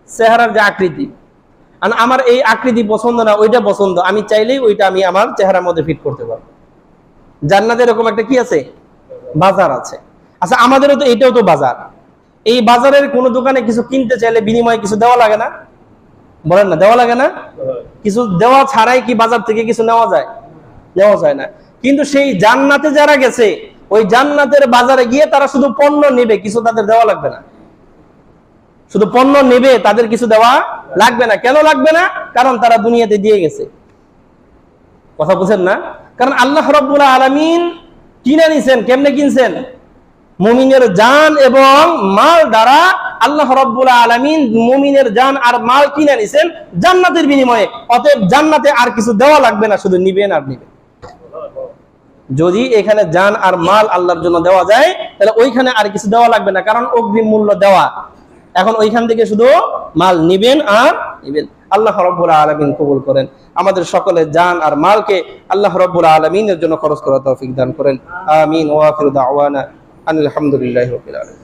চেহারার যে আকৃতি, আমার এই আকৃতি পছন্দ না, ওইটা পছন্দ, আমি চাইলেই ওইটা আমি আমার চেহারার মধ্যে ফিট করতে পারবো। জান্নাতে এরকম একটা কি আছে? বাজার আছে। আচ্ছা, আমাদেরও তো এটাও তো বাজার। এই বাজারের কোন দোকানে কিছু কিনতে চাইলে বিনিময়ে কিছু দেওয়া লাগে না? বলেন না, দেওয়া লাগে না? কিছু দেওয়া ছাড়াই কি বাজার থেকে কিছু নেওয়া যায়? নেওয়া যায় না। কিন্তু সেই জান্নাতে যারা গেছে, ওই জান্নাতের বাজারে গিয়ে তারা শুধু পণ্য নেবে, কিছু তাদের দেওয়া লাগবে না। শুধু পণ্য নেবে, তাদের কিছু দেওয়া লাগবে না। কেন লাগবে না? কারণ তারা দুনিয়াতে দিয়ে গেছে। কথা বুঝেন না? কারণ আল্লাহ রাব্বুল আলামিন কিনে নিছেন। কেমনে কিনছেন? মুমিনের জান এবং মাল দ্বারা আল্লাহ রাব্বুল আলামিন মুমিনের জান আর মাল কিনে নিছেন জান্নাতের বিনিময়ে। অতএব জান্নাতে আর কিছু দেওয়া লাগবে না, শুধু নিবেন আর নিবেন। যদি এখানে জান আর মাল আল্লাহর জন্য দেওয়া যায়, তাহলে ওইখানে আর কিছু দেওয়া লাগবে না, কারণ অগ্রিম মূল্য দেওয়া। এখন ওইখান থেকে শুধু মাল নিবেন আর নিবেন। আল্লাহ রাব্বুল আলামিন কবুল করেন। আমাদের সকলের জান আর মালকে আল্লাহ রাব্বুল আলামিনের জন্য খরচ করার তৌফিক দান করেন। আমিন। ওয়া আখিরু দাওয়ানা আলহামদুলিল্লাহি রাব্বিল আলামিন।